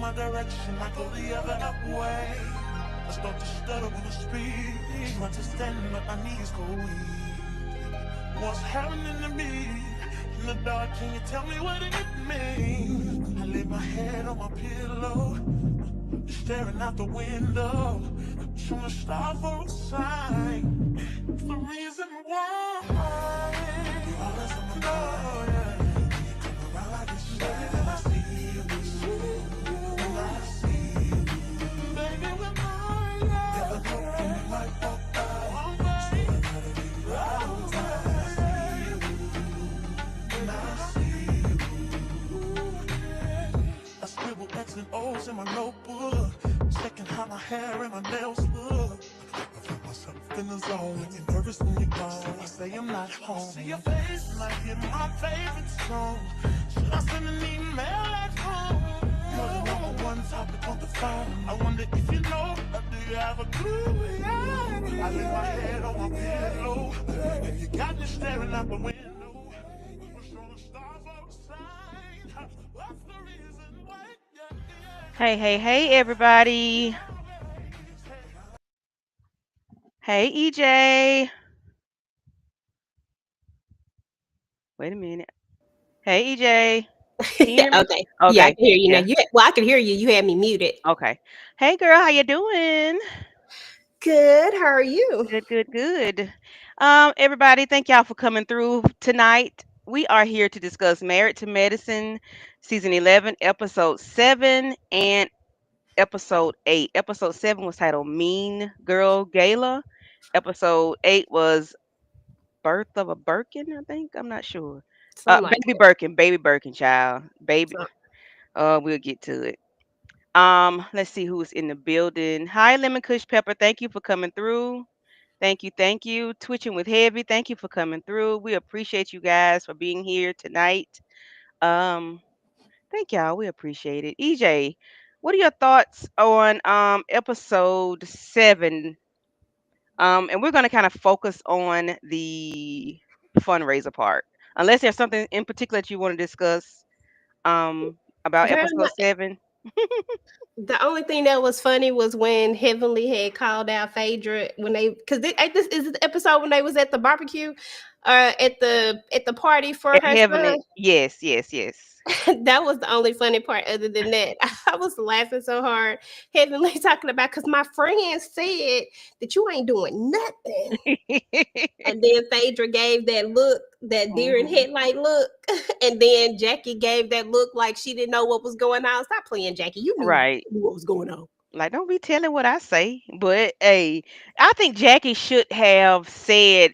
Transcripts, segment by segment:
my direction, I go the other way. I start to stutter when I speak. Trying to stand, but my knees go weak. What's happening to me? In the dark, can you tell me what it means? I lay my head on my pillow, staring out the window, trying to stop for a sign. The reason why you always on my mind. Yeah. When you come around, I get shy. When I see you, when I see you, baby, when I never know when you might walk by. So I gotta be right on time. When I see you, when I see you, I scribble X and O's in my notebook, checking how my hair and my nails look. I feel myself in the zone, get nervous when you're gone. I say I'm not home. I see your face and I hear my favorite song. Should I send an email at home? You're the number one topic on the phone. I wonder if you know, or do you have a clue? Yeah. I lay my head on my pillow, and you got me staring out the window. We're showing stars outside. What's the reason why? Yeah, Hey, hey, hey, everybody. Hey, EJ. Wait a minute. Hey, EJ. Can you hear me? Okay. Yeah, I Okay. can hear you now. Yeah. I can hear you. You had me muted. Okay. Hey, girl. How you doing? Good. How are you? Good, good, good. Everybody, thank y'all for coming through tonight. We are here to discuss Married to Medicine, season 11, episode 7, and episode 8. Episode 7 was titled Mean Girl Gala. Episode 8 was Birth of a Birkin, I think. I'm not sure. Something like Baby Birkin, child. Baby. that. We'll get to it. Let's see who's in the building. Hi, Lemon Kush Pepper. Thank you for coming through. Thank you, thank you. Twitching with Heavy. Thank you for coming through. We appreciate you guys for being here tonight. Um, Thank y'all. We appreciate it. EJ, what are your thoughts on episode 7? And we're gonna kind of focus on the fundraiser part. Unless there's something in particular that you want to discuss about Girl, episode 7. the only thing that was funny was when Heavenly had called out Phaedra when they, because this is the episode when they was at the barbecue, at the party for At her son. Heavenly. Yes, yes, yes. That was the only funny part. Other than that, I was laughing so hard. Heavenly talking about, because my friend said that you ain't doing nothing. And then Phaedra gave that look, that deer in Mhm. headlight look. And then Jackie gave that look like she didn't know what was going on. Stop playing, Jackie. Right. You knew what was going on. Like, don't be telling what I say. But hey, I think Jackie should have said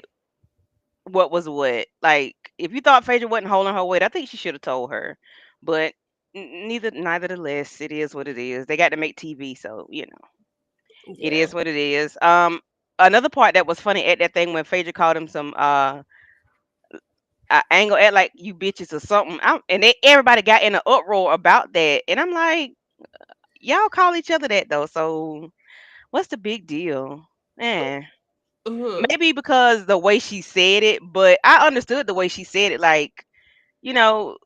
what was what. Like, if you thought Phaedra wasn't holding her weight, I think she should have told her. But neither the less, it is what it is. They got to make TV, so it Yeah. is what it is. Another part that was funny at that thing when Phaedra called him some angle at like you bitches or something. Everybody got in an uproar about that, and I'm like, y'all call each other that though, so what's the big deal? Eh. Hmm. Maybe because the way she said it, but I understood the way she said it. Like, you know,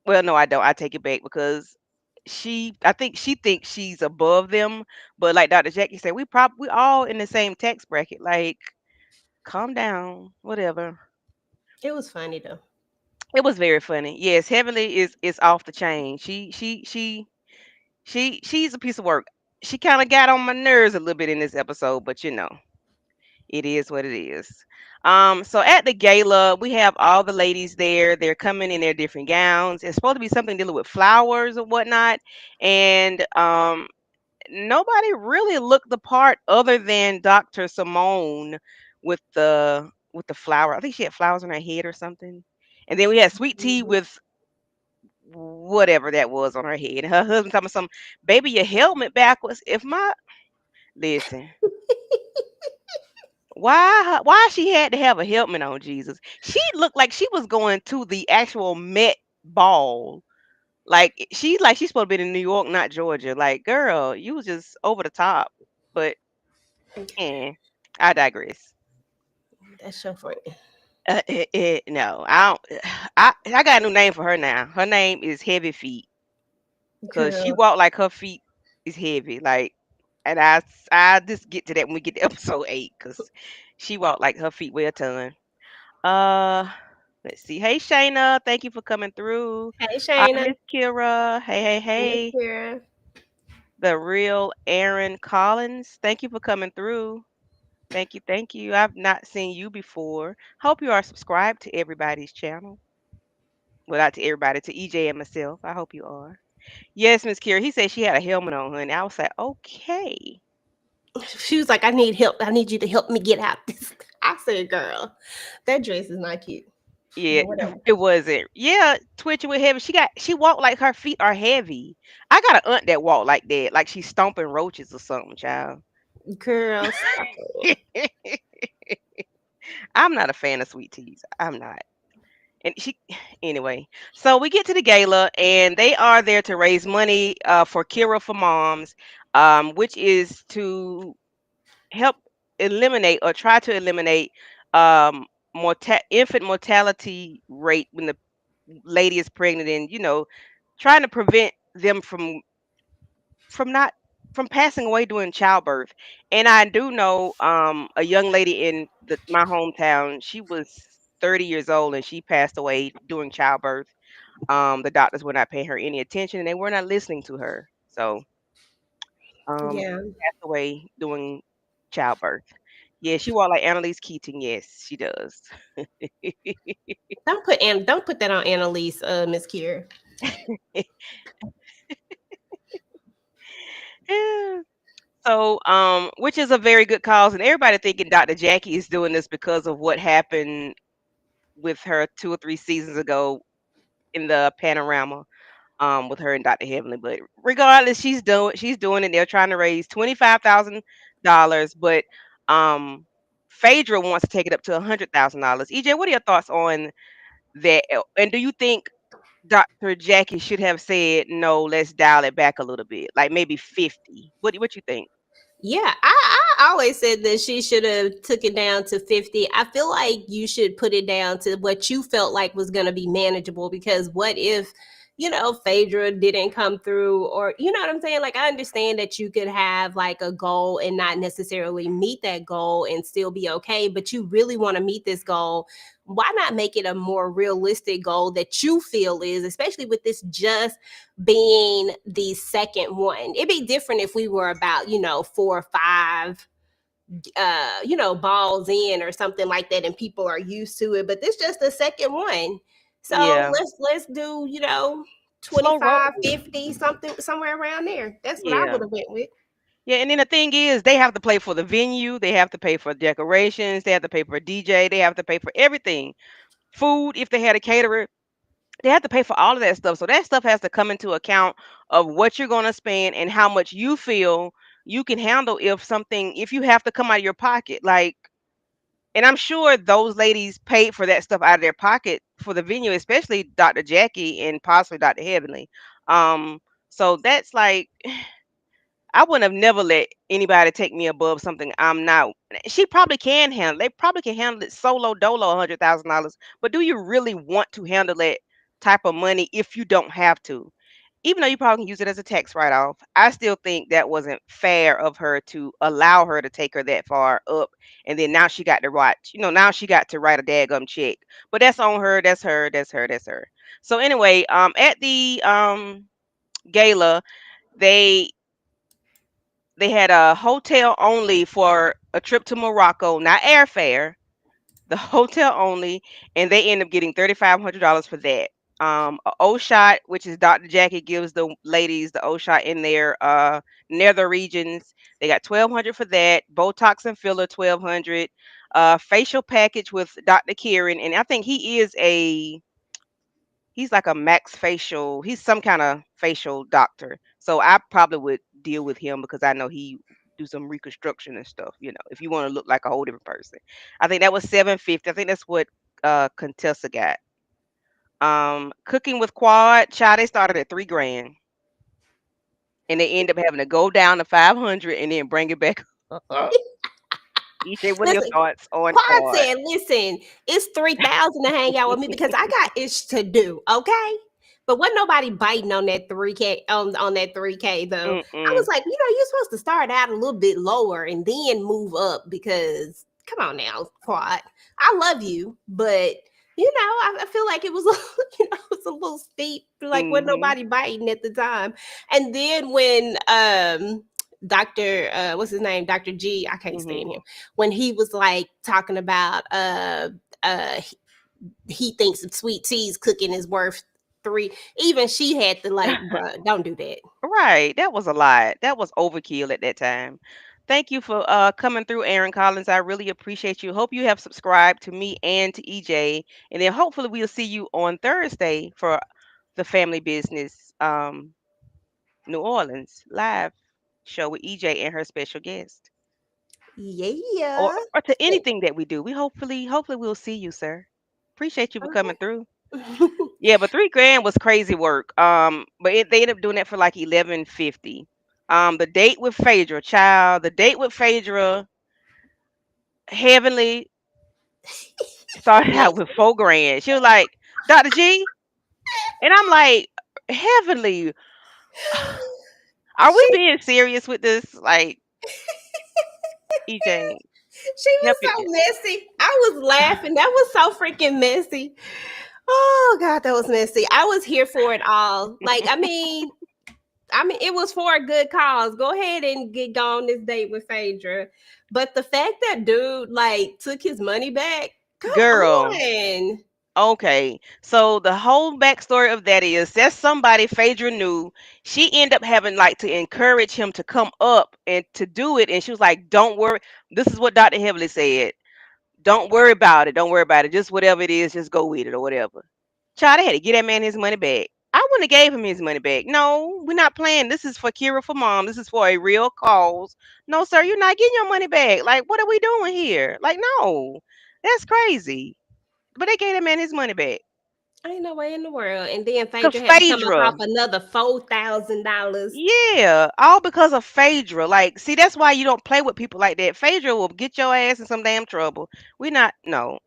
well, no, I don't. I take it back because I think she thinks she's above them. But like Dr. Jackie said, we all in the same tax bracket. Like, calm down, whatever. It was funny though. It was very funny. Yes, Heavenly is off the chain. She's a piece of work. She kind of got on my nerves a little bit in this episode, but it is what it is. So at the gala, we have all the ladies there. They're coming in their different gowns. It's supposed to be something dealing with flowers or whatnot. And nobody really looked the part other than Dr. Simone with the flower. I think she had flowers on her head or something. And then we had Sweet Tea Mhm. with whatever that was on her head. And her husband talking about some baby, your helmet backwards. If my listen, why she had to have a helmet on, Jesus? She looked like she was going to the actual Met ball. Like she's supposed to be in New York, not Georgia. Like, girl, you was just over the top. But I digress. That's so funny. No, I don't. I got a new name for her now. Her name is Heavy Feet. because she Girl. walked like her feet is heavy. Like, and I just get to that when we get to episode 8, because she walked like her feet weigh a ton. Uh, let's see. Hey Shayna, thank you for coming through. Hey, Shayna. Miss Kira. Hey, hey, Miss hey. Kira. The real Aaron Collins. Thank you for coming through. Thank you, thank you. I've not seen you before. Hope you are subscribed to everybody's channel. Well, not to everybody, to EJ and myself. I hope you are. Yes, Miss Kira. He said she had a helmet on, honey. I was like, okay. She was like, I need help. I need you to help me get out this. I said, girl, that dress is not cute. Yeah, But whatever. it wasn't. Yeah, twitching with heavy. She walked like her feet are heavy. I got an aunt that walk like that, like she's stomping roaches or something, child. Girl, stop it. I'm not a fan of sweet teas. I'm not. And she anyway. So we get to the gala, and they are there to raise money for Kira for Moms, which is to help eliminate or try to eliminate um infant mortality rate when the lady is pregnant, and trying to prevent them not from passing away during childbirth. And I do know a young lady in my hometown. She was 30 years old and she passed away during childbirth. The doctors were not paying her any attention and they were not listening to her. So Yeah. she passed away during childbirth. Yeah, she walked like Annalise Keating. Yes, she does. Don't put that on Annalise, Miss Kier. Yeah. So, which is a very good cause, and everybody thinking Dr. Jackie is doing this because of what happened with her 2 or 3 seasons ago in the panorama, with her and Dr. Heavenly. But regardless, she's doing it. They're trying to raise $25,000, but um, Phaedra wants to take it up to $100,000. EJ, what are your thoughts on that? And do you think Dr. Jackie should have said no? Let's dial it back a little bit, like maybe 50. What you think? Yeah, I always said that she should have took it down to 50. I feel like you should put it down to what you felt like was going to be manageable, because what if, Phaedra didn't come through, or you know what I'm saying? Like, I understand that you could have like a goal and not necessarily meet that goal and still be okay, but you really want to meet this goal. Why not make it a more realistic goal that you feel is, especially with this just being the second one? It'd be different if we were about, 4 or 5 balls in or something like that and people are used to it, but this just the second one. So Yeah, let's do, slow 25, roll. 50, something somewhere around there. That's what I Yeah. would have went with. Yeah, and then the thing is, they have to pay for the venue, they have to pay for decorations, they have to pay for a DJ, they have to pay for everything. Food, if they had a caterer, they have to pay for all of that stuff. So that stuff has to come into account of what you're going to spend and how much you feel you can handle if you have to come out of your pocket. Like, and I'm sure those ladies paid for that stuff out of their pocket for the venue, especially Dr. Jackie and possibly Dr. Heavenly. Um, so that's like I wouldn't have never let anybody take me above something I'm not. She probably can handle. They probably can handle it solo dolo $100,000. But do you really want to handle that type of money if you don't have to? Even though you probably can use it as a tax write off, I still think that wasn't fair of her to allow her to take her that far up. And then now she got to write, now she got to write a daggum check. But that's on her. That's her. That's her. That's her. So anyway, at the gala, they they had a hotel only for a trip to Morocco, not airfare, the hotel only, and they end up getting $3,500 for that. A O shot, which is Dr. Jackie gives the ladies the O shot in their nether regions. They got 1,200 for that. Botox and filler 1,200. Facial package with Dr. Kieran, and I think he's like a max facial. He's some kind of facial doctor. So I probably would deal with him because I know he do some reconstruction and stuff, if you want to look like a whole different person. I think that was 750. I think that's what Contessa got. Cooking with Quad, child, they started at 3 grand. And they end up having to go down to 500 and then bring it back up. EJ, what are your Listen, thoughts on Quad Quad? said, listen, it's 3,000 to hang out with me because I got ish to do. Okay. But wasn't nobody biting on that 3K on that 3K though. I was Mm-mm. like, you're supposed to start out a little bit lower and then move up because come on now, Quad. I love you, but I feel like it was it was a little steep, like with Mm-hmm. nobody biting at the time. And then when Dr. What's his name? Dr. G, I can't Mm-hmm. stand him. When he was like talking about he thinks sweet tea's cooking is worth three. Even she had to like, bruh, don't do that. Right. That was a lot. That was overkill at that time. Thank you for coming through, Aaron Collins. I really appreciate you. Hope you have subscribed to me and to EJ. And then hopefully we'll see you on Thursday for the Family Business New Orleans live show with EJ and her special guest. Or Yeah. or to anything that we do. We hopefully we'll see you, sir. Appreciate you for coming through. Okay. Yeah, but 3 grand was crazy work. But they ended up doing that for like 1150. The date with Phaedra, child. The date with Phaedra, Heavenly started out with Messy. 4 grand. She was like, Dr. G, and I'm like, Heavenly, are we She being serious with this? Like, EJ, she was help so it. messy. I was laughing. That was so freaking messy. Oh God, that was messy. I was here for it all. Like, I mean, it was for a good cause. Go ahead and get gone this date with Phaedra. But the fact that dude like took his money back, come Girl. on. Okay, so the whole backstory of that is that's somebody Phaedra knew. She ended up having like to encourage him to come up and to do it, and she was like, "Don't worry." This is what Dr. Heavily said. Don't worry about it. Don't worry about it. Just whatever it is, just go with it or whatever. Child, they had to get that man his money back. I wouldn't have gave him his money back. No, we're not playing. This is for Kira for mom. This is for a real cause. No, sir, you're not getting your money back. Like, what are we doing here? Like, no, that's crazy. But they gave that man his money back. Ain't no way in the world. And then Cause Phaedra had to come up Phaedra, off another $4,000. yeah, all because of Phaedra. Like, see, that's why you don't play with people like that. Phaedra will get your ass in some damn trouble. We not, no,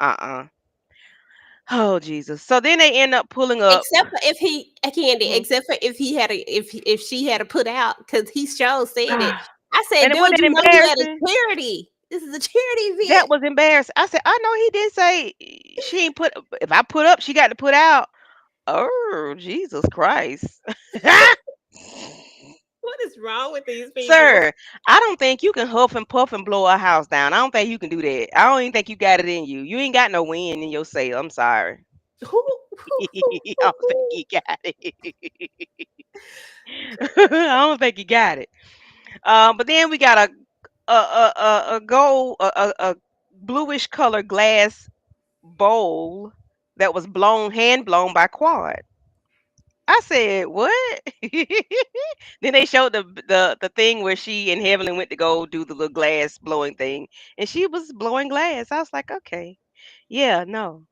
Oh Jesus. So then they end up pulling up. Except for if he Candy, Mhm. except for if he had a if she had to put out because he sure said it. I said, And it wasn't dude, that you know you at a embarrassing. charity. This is a charity That event. was embarrassing. I said, I know he did say she ain't put. If I put up, she got to put out. Oh Jesus Christ. What is wrong with these people? Sir, I don't think you can huff and puff and blow a house down. I don't think you can do that. I don't even think you got it in you. You ain't got no wind in your sail. I'm sorry. Who, I don't think you got it. I don't think you got it. But then we got a gold a bluish color glass bowl that was hand blown by Quad. I said, "What?" Then they showed the thing where she and Heavenly went to go do the little glass blowing thing, and she was blowing glass. I was like, "Okay, yeah, no."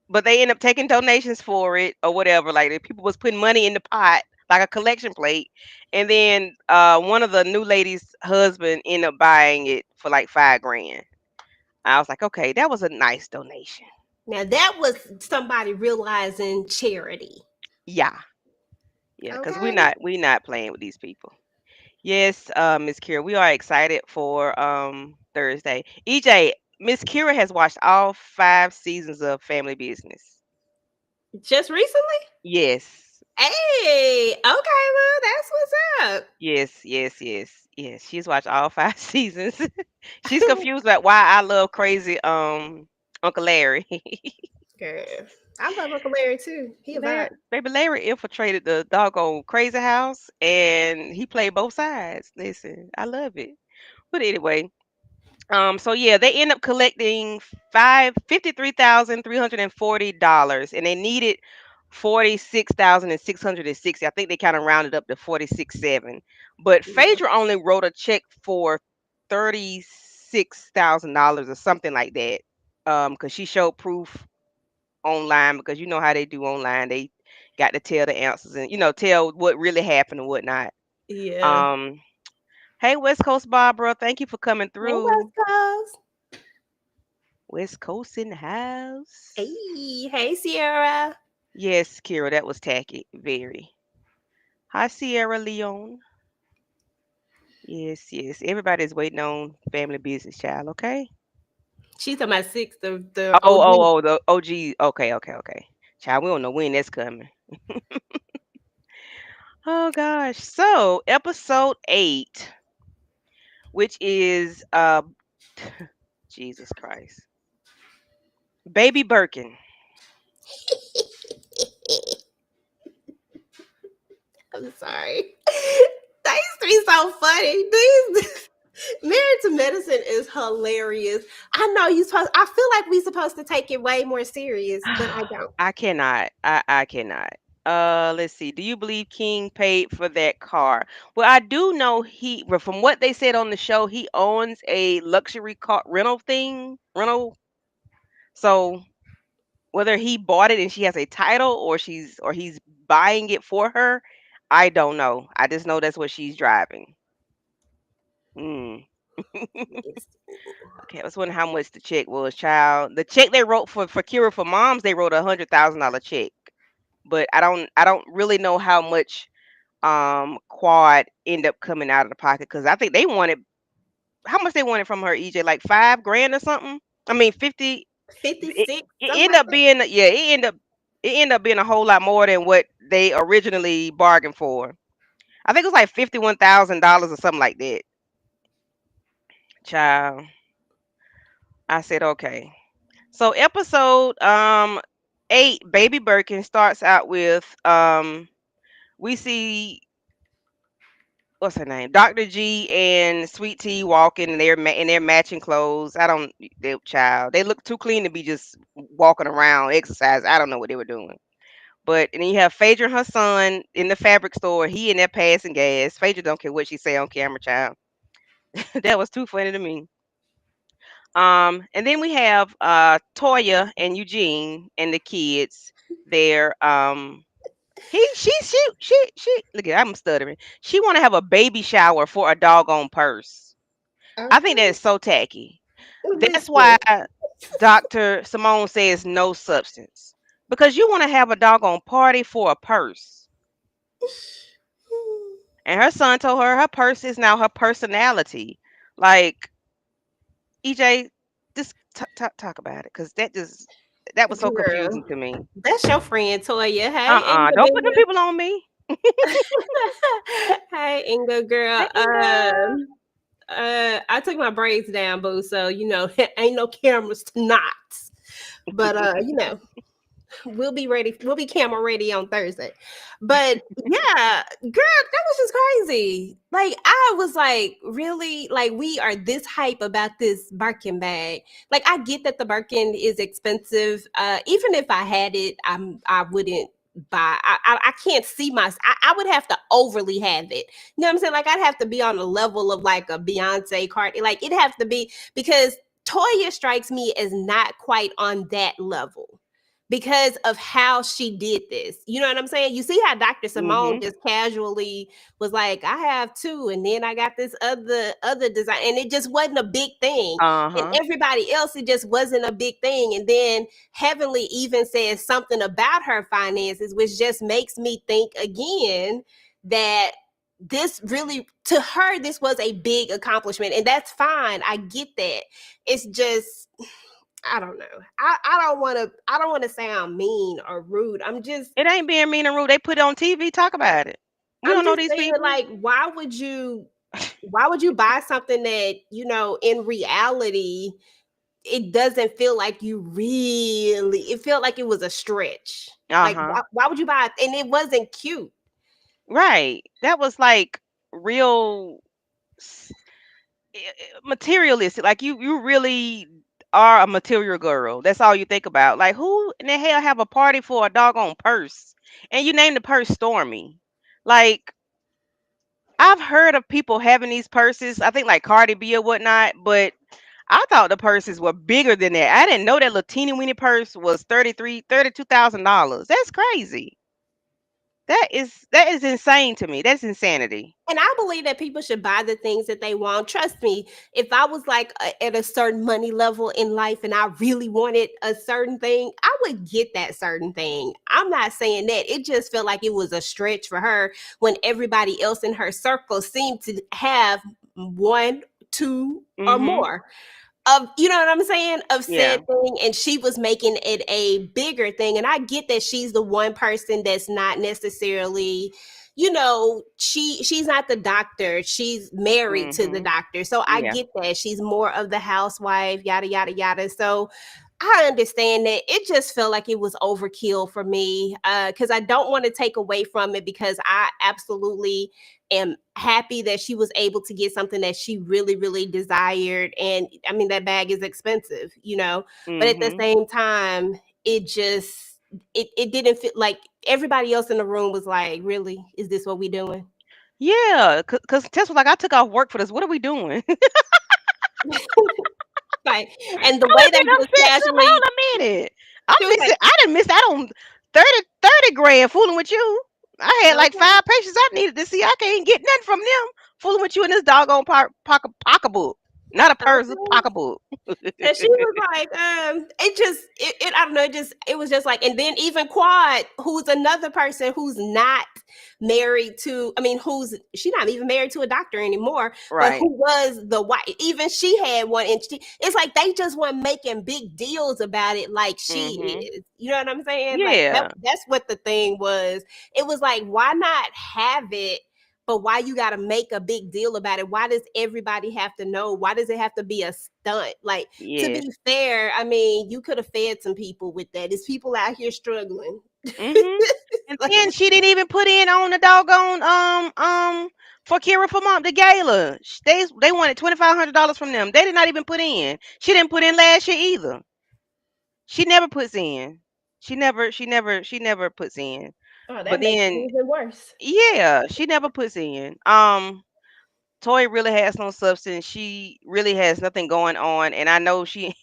But they end up taking donations for it or whatever. Like the people was putting money in the pot, like a collection plate, and then one of the new lady's husband ended up buying it for like 5 grand. I was like, "Okay, that was a nice donation." now that was somebody realizing charity. Yeah, yeah, because we Okay. not we not playing with these people. Yes, Miss Kira, we are excited for Thursday. EJ, Miss Kira has watched all 5 seasons of Family Business. Just recently? Yes, Hey, okay, well, that's what's up. yes. She's watched all 5 seasons. She's confused about why I love crazy Uncle Larry. Girl, I love Uncle Larry too. He a vibe. Baby Larry infiltrated the doggone crazy house and he played both sides. Listen, I love it. But anyway, so yeah, they end up collecting $53,340, and they needed 46,660. I think they kind of rounded up to 46.7. But Yeah. Phaedra only wrote a check for $36,000 or something like that. Because she showed proof online because you know how they do online. They got to tell the answers and tell what really happened and whatnot. Yeah. Um, hey West Coast Barbara, thank you for coming Hey, West through. Coast. West Coast in the house. Hey, hey, Sierra. Yes, Kira, that was tacky. Very. Hi, Sierra Leone. Yes, yes. Everybody's waiting on family business, child. Okay. She's talking about six, the Oh, OG. oh, oh, the OG. Okay, okay, okay. Child, we don't know when that's coming. Oh gosh. So episode 8, which is Jesus Christ. Baby Birkin. I'm sorry. That used to be so funny. These Married to Medicine is hilarious. I know you supposed. I feel like we supposed to take it way more serious, but I don't. I cannot. I cannot. Let's see. Do you believe King paid for that car? Well, I do know well, from what they said on the show, he owns a luxury car rental thing. Rental. So whether he bought it and she has a title or he's buying it for her, I don't know. I just know that's what she's driving. Mm. Yes. Okay, I was wondering how much the check was, child. The check they wrote for Cure for Moms, they wrote $100,000 check. But I don't really know how much Quad end up coming out of the pocket because I think they wanted how much they wanted from her, EJ, like 5 grand or something. I mean 50. It, 56, it something ended like up being yeah, it ended up being a whole lot more than what they originally bargained for. I think it was like $51,000 or something like that. Child, I said okay. So episode 8, Baby Birkin starts out with we see what's her name, Dr. G and Sweet Tea walking in their matching clothes. I don't they child. They look too clean to be just walking around exercise. I don't know what they were doing. But and then you have Phaedra and her son in the fabric store. He in there passing gas. Phaedra don't care what she say on camera, child. That was too funny to me. And then we have Toya and Eugene and the kids there. She look at I'm stuttering. She want to have a baby shower for a doggone purse. that. I think that Okay. is so tacky. That's why Listen. Dr. Simone says no substance. Because you want to have a doggone party for a purse. And her son told her her purse is now her personality. Like, EJ, just talk about it. Because that was so confusing Girl, to me. that's your friend Toya. Hey, Don't put them Inga. people on me. Hey, Inga girl. Hey, Inga. I took my braids down, boo. So ain't no cameras tonight. But we'll be ready. We'll be camera ready on Thursday. But yeah, girl, that was just crazy. Like I was like, really? Like we are this hype about this Birkin bag. Like I get that the Birkin is expensive. Even if I had it, I wouldn't buy. I can't see I would have to overly have it. You know what I'm saying? Like I'd have to be on a level of like a Beyonce card. Like it'd have to be because Toya strikes me as not quite on that level because of how she did this. You know what I'm saying? You see how Dr. Simone Mm-hmm. just casually was like, I have two, and then I got this other design, and it just wasn't a big thing. And Uh-huh. everybody else, it just wasn't a big thing. And then Heavenly even says something about her finances, which just makes me think again that this really to her this was a big accomplishment, and that's fine. I get that. It's just I don't know. I don't want to sound mean or rude. It ain't being mean and rude. They put it on TV. Talk about it. We I'm don't know just these saying people. like why would you buy something that, in reality it doesn't feel like you really it felt like it was a stretch. Like Uh-huh. why would you buy it? And it wasn't cute. Right. That was like real s- materialistic. Like you really are a material girl. That's all you think about. Like who in the hell have a party for a doggone purse? And you name the purse Stormy. Like I've heard of people having these purses. I think like Cardi B or whatnot, but I thought the purses were bigger than that. I didn't know that little teeny weeny purse was $32,000. That's crazy. That is insane to me. That's insanity. And I believe that people should buy the things that they want. Trust me, if I was like at a certain money level in life and I really wanted a certain thing, I would get that certain thing. I'm not saying that. It just felt like it was a stretch for her when everybody else in her circle seemed to have one, two, or Mhm. more of, you know what I'm saying, of Yeah. said thing, and she was making it a bigger thing. And I get that she's the one person that's not necessarily, she's not the doctor, she's married to the Mhm. doctor, so I Yeah. get that she's more of the housewife, yada yada yada. So I understand that. It just felt like it was overkill for me, because I don't want to take away from it, because I absolutely am happy that she was able to get something that she really, really desired. And I mean, that bag is expensive. But at the Mhm. same time, it just it didn't fit. Like, everybody else in the room was like, "Really? Is this what we doing?" Yeah, cuz Tess was like, "I took off work for this. What are we doing?" Like, and the I way was they getting just upset too. casually, Hold a minute. I'm she was like, missing. I didn't miss out on 30 grand fooling with you. I had like "Okay." 5 patients I needed to see. I can't get nothing from them fooling with you in this doggone pocketbook. Not a purse, a Okay. pocketbook. And she was like, I don't know, it was just like, and then even Quad, who's another person who's not married to, I mean, she's not even married to a doctor anymore, but Right. who was the wife, even she had one, and it's like they just weren't making big deals about it like she Mhm. is. You know what I'm saying? Like, Yeah. that's what the thing was. It was like, why not have it? But why you got to make a big deal about it? Why does everybody have to know? Why does it have to be a stunt? Like, to Yes. be fair, I mean, you could have fed some people with that. There's people out here struggling. Mhm. And Like, then she didn't even put in on the doggone for Kira for mom the gala. They wanted $2,500 from them. They did not even put in. She didn't put in last year either. She never puts in. She never puts in. oh, But that makes it then even worse. yeah, she never puts in. Toy really has no substance. She really has nothing going on, and I know she's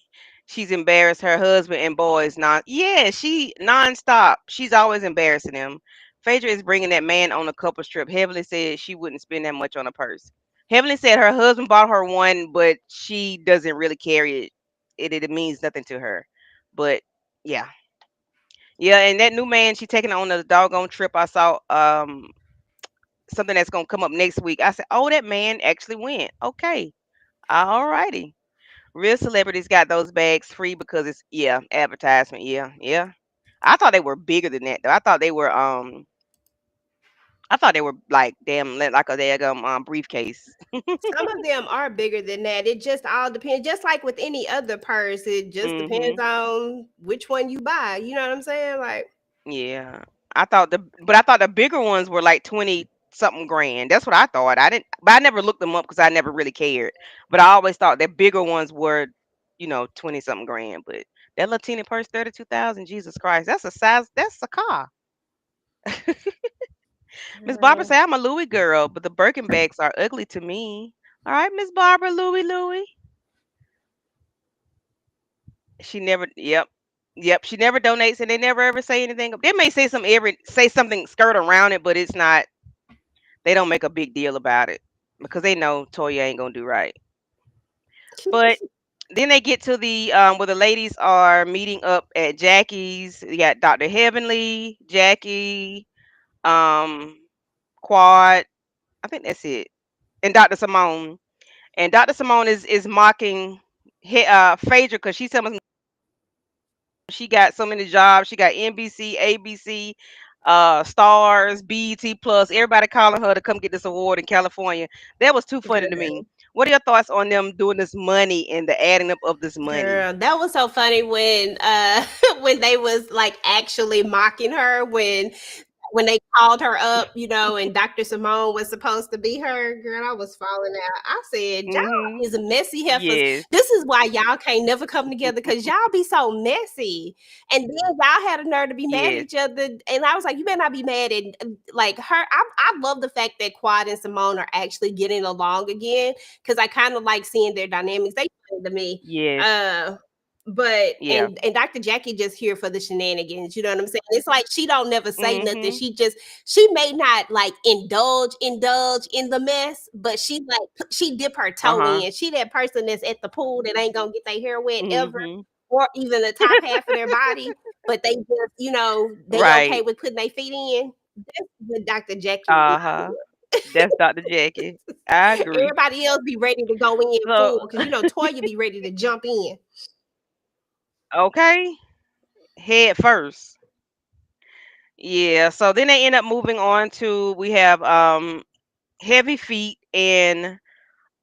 embarrassed her husband and boys. Yeah, she nonstop. She's always embarrassing them. Phaedra is bringing that man on a couple trip. Heavenly said she wouldn't spend that much on a purse. Heavenly said her husband bought her one, but she doesn't really carry it. It means nothing to her. But yeah, yeah, and that new man she taking on a doggone trip. I saw something that's gonna come up next week. I said, oh, that man actually went. Okay, all righty. Real celebrities got those bags free because it's yeah, advertisement. Yeah, yeah. I thought they were bigger than that though. I thought they were like damn like a daggum briefcase. Some of them are bigger than that. It just all depends. Just like with any other purse, it just depends Mhm. on which one you buy. You know what I'm saying? Like, Yeah. I thought the bigger ones were like 20 something grand. That's what I thought. I didn't but I never looked them up because I never really cared. But I always thought that bigger ones were, 20 something grand. But that Latina purse 32,000, Jesus Christ. That's a car. Miss Barbara girl, say I'm a Louis girl, but the Birkin bags are ugly to me. All right, Miss Barbara, Louis. She never yep. Yep, she never donates and they never ever say anything. They may say something skirt around it, but it's not they don't make a big deal about it because they know Toya ain't gonna do right. But then they get to the where the ladies are meeting up at Jackie's. You got Dr. Heavenly, Jackie, um, Quad. I think that's it. And Dr. Simone. And Dr. Simone is mocking Phaedra because she's telling us she got so many jobs. She got NBC, ABC, Stars, BET Plus. Everybody calling her to come get this award in California. That was too funny to me. What are your thoughts on them doing this money and the adding up of this money? girl, that was so funny when when they was like actually mocking her when they called her up, and Dr. Simone was supposed to be her. Girl, I was falling out. I said, y'all Mhm. is messy heifers. Yes. This is why y'all can't never come together, because y'all be so messy. And then y'all had a nerve to be mad at Yes. each other. And I was like, you better not be mad at like her. I love the fact that Quad and Simone are actually getting along again, because I kind of like seeing their dynamics. They funny to me. Yes. Uh But Yeah. and Dr. Jackie just here for the shenanigans, you know what I'm saying? It's like she don't never say nothing. Mhm. She may not like indulge in the mess, but she dip her toe Uh-huh. in. She that person that's at the pool that ain't gonna get their hair wet ever, Mhm. or even the top half of their body, but they just, they okay Right. with putting their feet in. That's what Dr. Jackie is Uh-huh. That's Dr. Jackie. I agree. Everybody else be ready to go in So, full because Toya be ready to jump in. okay, head first. Yeah, so then they end up moving on to we have Heavy Feet and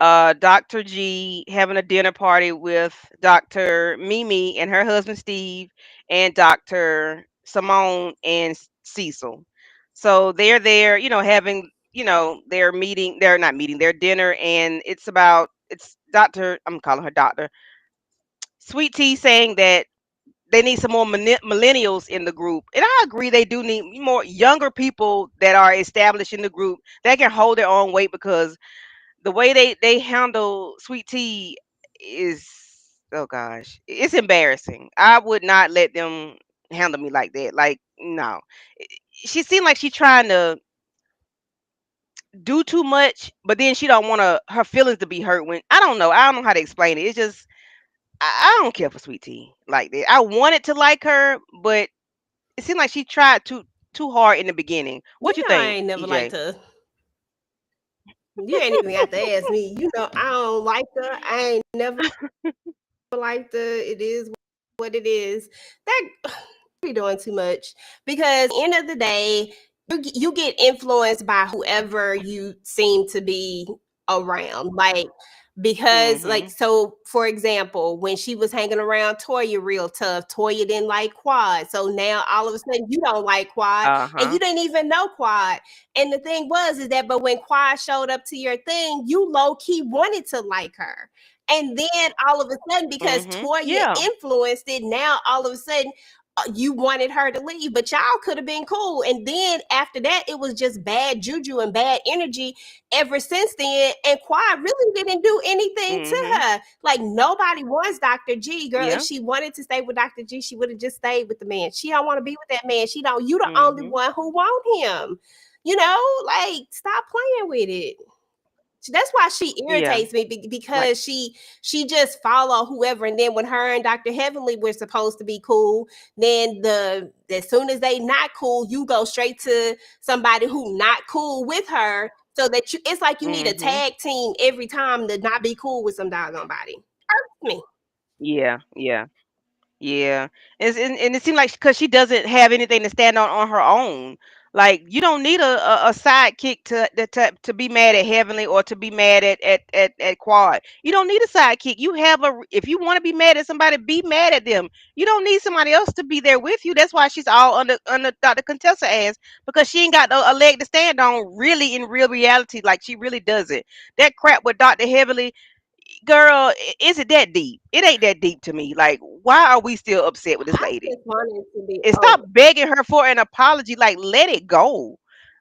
Dr. G having a dinner party with Dr. Mimi and her husband Steve and Dr. Simone and Cecil. So they're there, having, their meeting, they're not meeting, their dinner, and it's Dr. I'm calling her Doctor Sweet Tea saying that they need some more millennials in the group. And I agree, they do need more younger people that are established in the group that can hold their own weight because the way they handle Sweet Tea is, oh gosh, it's embarrassing. I would not let them handle me like that. Like, no. She seemed like she's trying to do too much, but then she don't want her feelings to be hurt when I don't know how to explain it. It's just I don't care for Sweet Tea like that. I wanted to like her, but it seemed like she tried too hard in the beginning. What you I think, ain't never liked EJ? her. You ain't even got to ask me. I don't like her. I ain't never liked her. It is what it is. That be doing too much because at the end of the day, you get influenced by whoever you seem to be around. Like, because like, Mhm. so for example, when she was hanging around Toya real tough, Toya didn't like Quad. So now all of a sudden you don't like Quad Uh and you huh. didn't even know Quad. And the thing is that but when Quad showed up to your thing, you low-key wanted to like her. And then all of a sudden, because Mhm. Toya Yeah. influenced it, now all of a sudden you wanted her to leave, but y'all could have been cool. And then after that, it was just bad juju and bad energy ever since then. And Quad really didn't do anything to Mhm. her. Like nobody wants Dr. G, girl. If Yeah. she wanted to stay with Dr. G, she would have just stayed with the man. She don't want to be with that man. She don't. You the only Mhm. one who want him. Like stop playing with it. That's why she Yeah. irritates me Like. because she just follow whoever, and then when her and Dr. Heavenly were supposed to be cool, then as soon as they not cool, you go straight to somebody who not cool with her, so that it's like you need a Mhm. tag team every time to not be cool with some doggone body. Hurts me. Yeah. Yeah. Yeah, and it seems like because she doesn't have anything to stand on her own. Like you don't need a sidekick to be mad at Heavenly or to be mad at Quad. You don't need a sidekick. You have if you want to be mad at somebody, be mad at them. You don't need somebody else to be there with you. That's why she's all under Dr. Contessa ass because she ain't got a leg to stand on. Really, in real reality, like she really doesn't. That crap with Dr. Heavenly, girl, is it that deep? It ain't that deep to me. Like, why are we still upset with this I lady? just wanted to be And stop over. begging her for an apology. Like, let it go.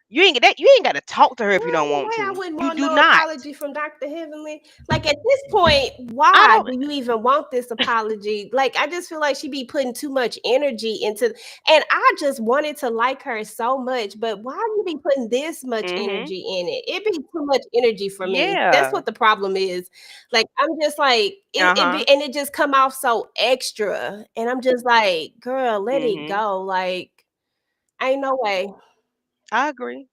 You ain't got to talk to her if you don't want Why I to. wouldn't You want do no not. apology from Dr. Heavenly? Like at this point, I why don't. do you even want this apology? Like I just feel like she be putting too much energy into, and I just wanted to like her so much, but why do you be putting this much Mhm. energy in it? It be too much energy for me. That's Yeah. what the problem is. Like I'm just like Uh it huh. be, and it just come off so extra, and I'm just like, girl, let it Mhm. go. Like ain't no way. I agree.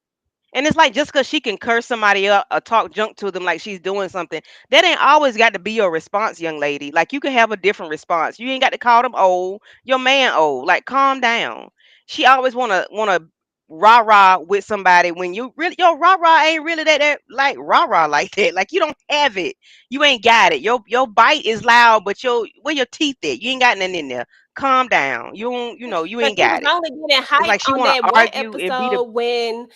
And it's like just because she can curse somebody up or talk junk to them like she's doing something, that ain't always got to be your response, young lady. Like you can have a different response. You ain't got to call them old. Your man old. Like calm down. She always wanna rah rah with somebody when you really your rah rah ain't really that like rah rah like that. Like you don't have it. You ain't got it. Your bite is loud, but where your teeth at? You ain't got nothing in there. Calm down. You don't, you But ain't she was got it. only getting It's hype like she on wanna that one argue and be the episode when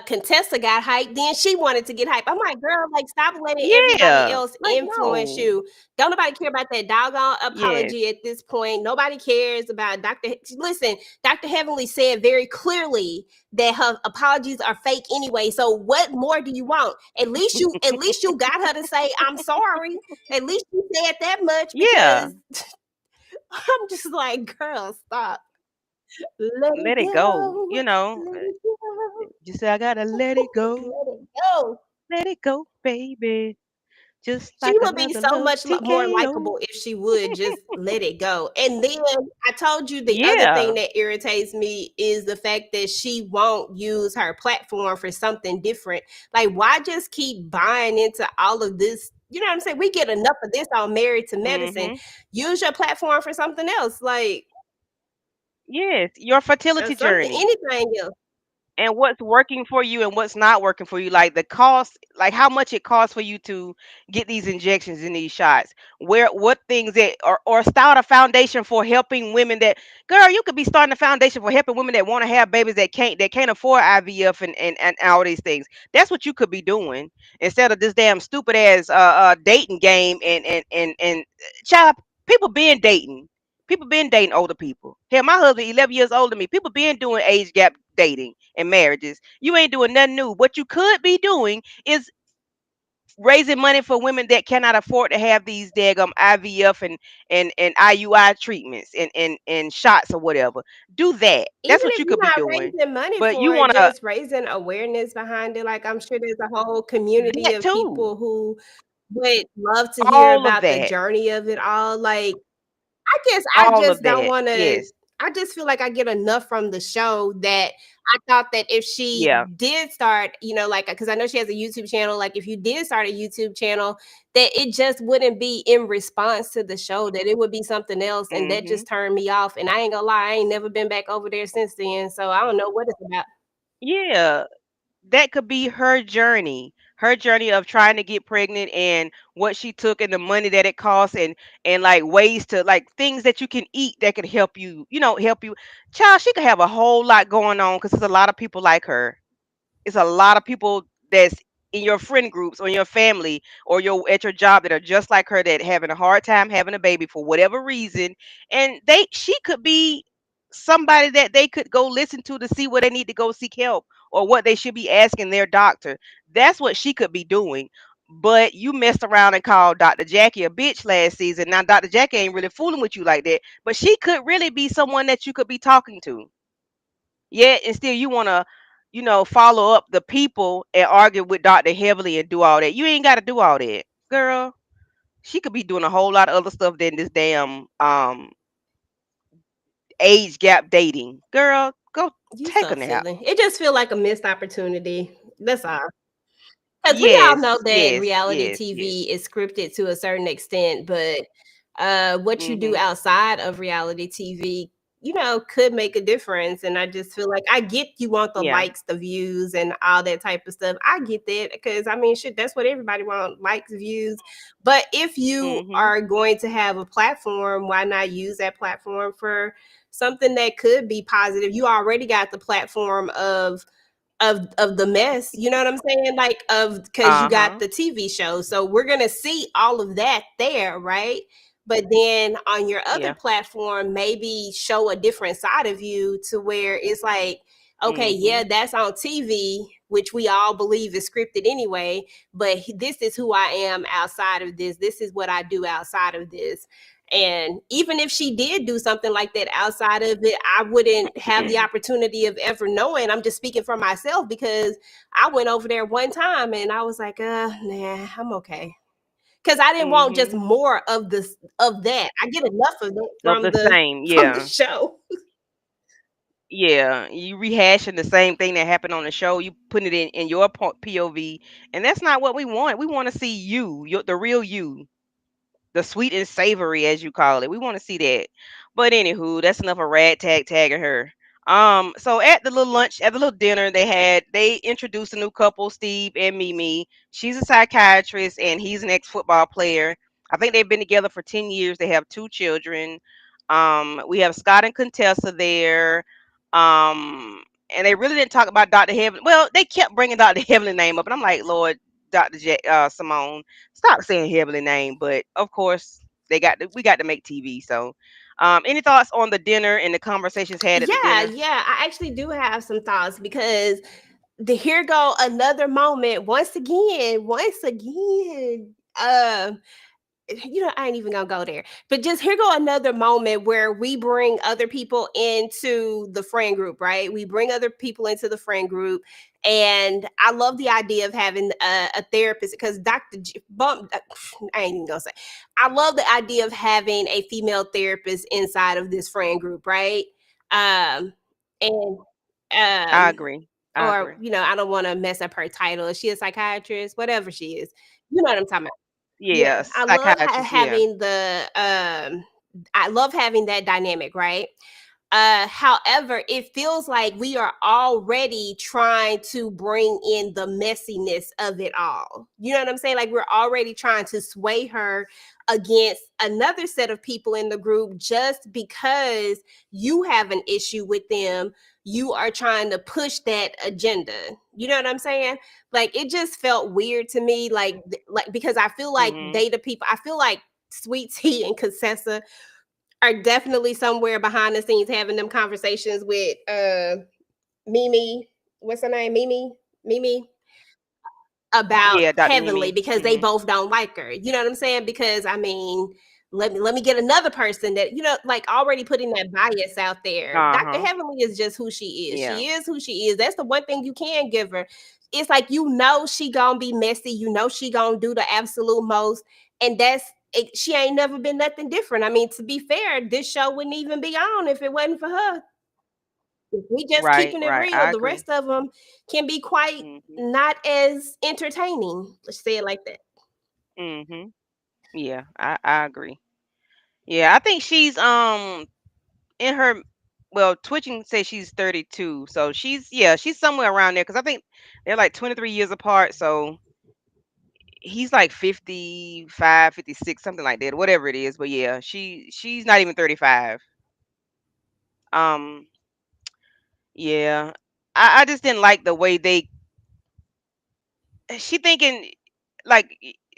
Contessa got hype. Then she wanted to get hype. I'm like, girl, like stop letting everybody yeah. else Like influence no. you. Don't nobody care about that doggone Yes. apology at this point. Nobody cares about Dr. Listen, Dr. Heavenly said very clearly that her apologies are fake anyway. So what more do you want? At least you got her to say I'm sorry. At least you said that much Yeah. because I'm just like, girl, stop. Let it Let it go. go. You know, Let it go. just say I gotta let it go. Let it go. Let it go, baby. Just She like would be another so love much more TKO. likable if she would just let it go. And then I told you the other Yeah. thing that irritates me is the fact that she won't use her platform for something different. Like, why just keep buying into all of this? You know what I'm saying? We get enough of this on Married to Medicine. Mm-hmm. Use your platform for something else, like Yes, your fertility something, journey. anything else. And what's working for you and what's not working for you, like the cost, like how much it costs for you to get these injections and these shots, where what things that, or start a foundation for helping women that, girl, you could be starting a foundation for helping women that want to have babies that can't afford IVF and all these things. That's what you could be doing instead of this damn stupid ass dating game and child, people been dating. People been dating older people. Hell, my husband 11 years older than me. People been doing age gap dating and marriages. You ain't doing nothing new. What you could be doing is raising money for women that cannot afford to have these daggum IVF and IUI treatments and shots or whatever. Do that. Even That's what if you you're could be not doing. raising money But for you it, want to just raising awareness behind it. Like, I'm sure there's a whole community that of too. people who would love to hear All of about the that. journey of it all. Like, I guess I All just of don't that. wanna Yes. I just feel like I get enough from the show that I thought that if she Yeah. did start, like, because I know she has a YouTube channel, like, if you did start a YouTube channel, that it just wouldn't be in response to the show, that it would be something else, and that Mhm. just turned me off, and I ain't gonna lie, I ain't never been back over there since then, so I don't know what it's about. Yeah. That could be her journey of trying to get pregnant and what she took and the money that it costs and like ways to like things that you can eat that could help you, help you. Child, she could have a whole lot going on because there's a lot of people like her. It's a lot of people that's in your friend groups or in your family or your at your job that are just like her that having a hard time having a baby for whatever reason, and she could be somebody that they could go listen to see where they need to go seek help or what they should be asking their doctor. That's what she could be doing. But you messed around and called Dr. Jackie a bitch last season. Now Dr. Jackie ain't really fooling with you like that, but she could really be someone that you could be talking to. Yeah, and still you want to, follow up the people and argue with Dr. Heavily and do all that. You ain't got to do all that, girl. She could be doing a whole lot of other stuff than this damn age gap dating. Girl, go You take so a nap. silly. It just feel like a missed opportunity. That's all. Because we all know Yes, that yes, reality yes, yes. TV is scripted to a certain extent, but what you do Mhm. outside of reality TV, could make a difference. And I just feel like I get you want the Yeah. likes, the views, and all that type of stuff. I get that because I mean, shit, that's what everybody wants, likes, views. But if you Mhm. are going to have a platform, why not use that platform for something that could be positive? You already got the platform of the mess, you know what I'm saying? Like, of because you got Uh-huh. the TV show. So we're gonna see all of that there, right? But then on your other Yeah. platform, maybe show a different side of you to where it's like, okay, yeah, Mhm. that's on TV, which we all believe is scripted anyway, but this is who I am outside of this. This is what I do outside of this. And even if she did do something like that outside of it, I wouldn't have the opportunity of ever knowing. I'm just speaking for myself because I went over there one time and I was like, nah, I'm okay. Because I didn't want just Mhm. more of this of that. I get enough of it Of from the the same. from the Yeah. show. Yeah, you rehashing the same thing that happened on the show. You putting it in your POV, and that's not what we want. We want to see you, the real you, the sweet and savory, as you call it. We want to see that. But anywho, that's enough of rag tagging her. So at the little lunch, at the little dinner they introduced a new couple, Steve and Mimi. She's a psychiatrist and he's an ex-football player. I think they've been together for 10 years. They have two children. We have Scott and Contessa there. And they really didn't talk about Dr. Heaven. Well, they kept bringing Dr. Heavenly name up, and I'm like, Lord, Simone, stop saying heavenly name. But of course, we got to make TV. So, any thoughts on the dinner and the conversations had at the Yeah, dinner? yeah. I actually do have some thoughts because here go another moment once again. I ain't even gonna go there. But just here go another moment where we bring other people into the friend group, right? We bring other people into the friend group, and I love the idea of having a therapist because Bump, I ain't even gonna say. I love the idea of having a female therapist inside of this friend group, right? And I um, agree. I or agree. I don't want to mess up her title. Is she a psychiatrist? Whatever she is, you know what I'm talking about. Yeah, Yeah, I love psychiatrist. Yeah. having I love having that dynamic, right? However, it feels like we are already trying to bring in the messiness of it all. You know what I'm saying? Like we're already trying to sway her against another set of people in the group just because you have an issue with them. You are trying to push that agenda. You know what I'm saying? Like it just felt weird to me, like because I feel like Mhm. they the people. I feel like Sweet Tea and Contessa are definitely somewhere behind the scenes having them conversations with Mimi. What's her name? Mimi about Yeah, Dr. Heavenly Mimi. because they Mhm. both don't like her. You know what I'm saying? Because I mean, let me get another person that like already putting that bias out there. Dr. Uh-huh. Heavenly is just who she is. Yeah. She is who she is. That's the one thing you can give her. It's like she gonna be messy. She gonna do the absolute most, and she ain't never been nothing different. I mean, to be fair, this show wouldn't even be on if it wasn't for her. If we just Right, keeping it right. real, I the agree. rest of them can be quite Mhm. not as entertaining. Let's say it like that. Mhm. Yeah, I agree. Yeah, I think she's in her, well, Twitching says she's 32. So she's somewhere around there cuz I think they're like 23 years apart, so he's like 55, 56, something like that, whatever it is, but yeah, she's not even 35. Um yeah. I just didn't like the way she thinking like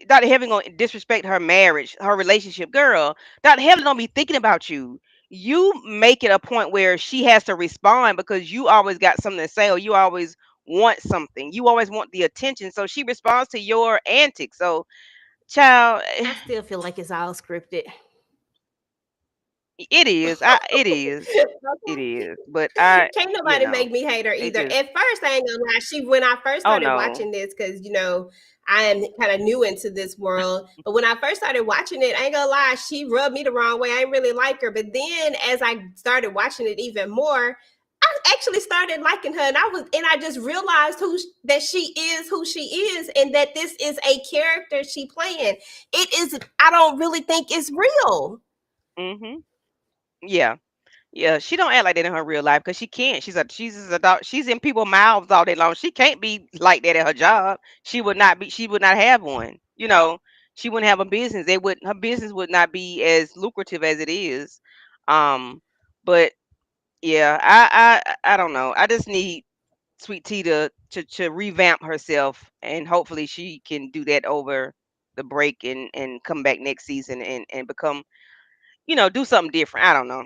Dr. Heaven gonna disrespect her marriage, her relationship. Girl, Dr. Heaven don't be thinking about you. You make it a point where she has to respond because you always got something to say or you always want something. You always want the attention. So she responds to your antics. So, child, I still feel like it's all scripted. it is. It is. It Okay. is. But I, Can't you nobody know, make me hate her it either. just, At first, I ain't gonna lie. When I first oh started no. watching this, because I am kind of new into this world. But when I first started watching it, I ain't gonna lie, she rubbed me the wrong way. I didn't really like her. But then, as I started watching it even more, I actually started liking her, and I just realized that she is who she is, and that this is a character she playing. It is. I don't really think it's real. Hmm. Yeah. Yeah, she don't act like that in her real life because she can't. She's a dog. She's in people's mouths all day long. She can't be like that at her job. She would not be. She would not have one. She wouldn't have a business. Her business would not be as lucrative as it is. Um, but yeah, I don't know. I just need Sweet Tea to revamp herself, and hopefully she can do that over the break and come back next season and become do something different. I don't know.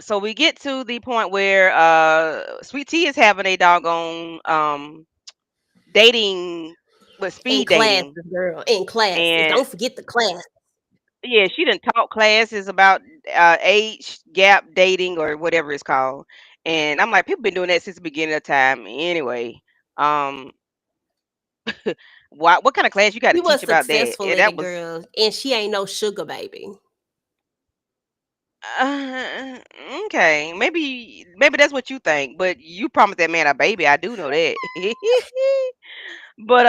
So we get to the point where Sweet Tea is having a doggone dating, but In speed classes, dating. girl, in classes. And Don't forget the class. yeah, she done taught classes about age gap dating or whatever it's called. And I'm like, people been doing that since the beginning of time. Anyway, um, what kind of class you got to She teach was about that? successful Yeah, at that it, was girl, and she ain't no sugar baby. uh, okay. Maybe that's what you think, but you promised that man a baby. I do know that. But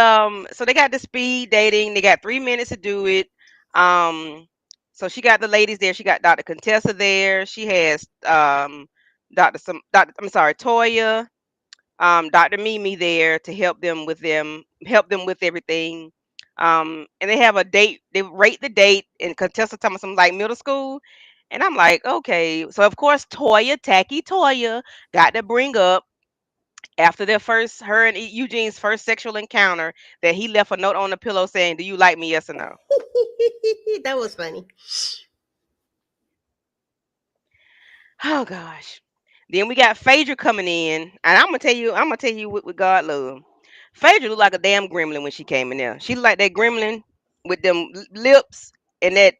so they got the speed dating. They got 3 minutes to do it. So she got the ladies there. She got Dr. Contessa there. She has Dr. I'm sorry, Toya, Dr. Mimi there to help them with everything. And they have a date. They rate the date, and Contessa telling me something like middle school. And I'm like, okay. So of course Tacky Toya, got to bring up after her and Eugene's first sexual encounter that he left a note on the pillow saying, "Do you like me? Yes or no?" That was funny. Oh gosh. Then we got Phaedra coming in, and I'm gonna tell you what God love. Phaedra looked like a damn gremlin when she came in there. She looked like that gremlin with them lips and that.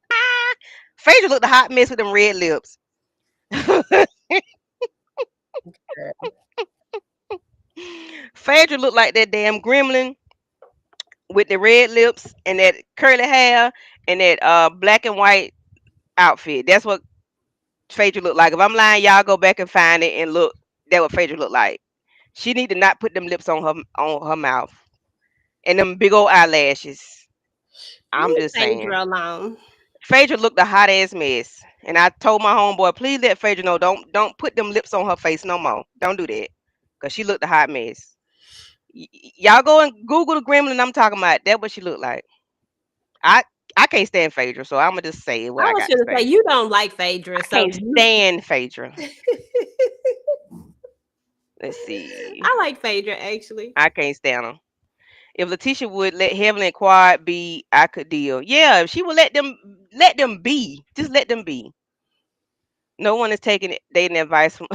Phaedra looked a hot mess with them red lips. Phaedra looked like that damn gremlin with the red lips and that curly hair and that black and white outfit. That's what Phaedra looked like. If I'm lying, y'all go back and find it and look. That what Phaedra looked like. She need to not put them lips on her mouth and them big old eyelashes. I'm Leave just saying. Phaedra alone. Phaedra looked a hot ass mess, and I told my homeboy, please let Phaedra know. Don't put them lips on her face no more. Don't do that, cause she looked a hot mess. Y'all go and Google the gremlin I'm talking about. That's what she looked like. I I can't stand Phaedra, so I'm gonna just say what I I was got to gonna say say. you don't like Phaedra, I so can't you. stand Phaedra. Let's see. I like Phaedra actually. I can't stand her. If Letitia would let Heavenly and Quad be, I could deal. Yeah, if she would let them be. Just let them be. No one is taking dating advice from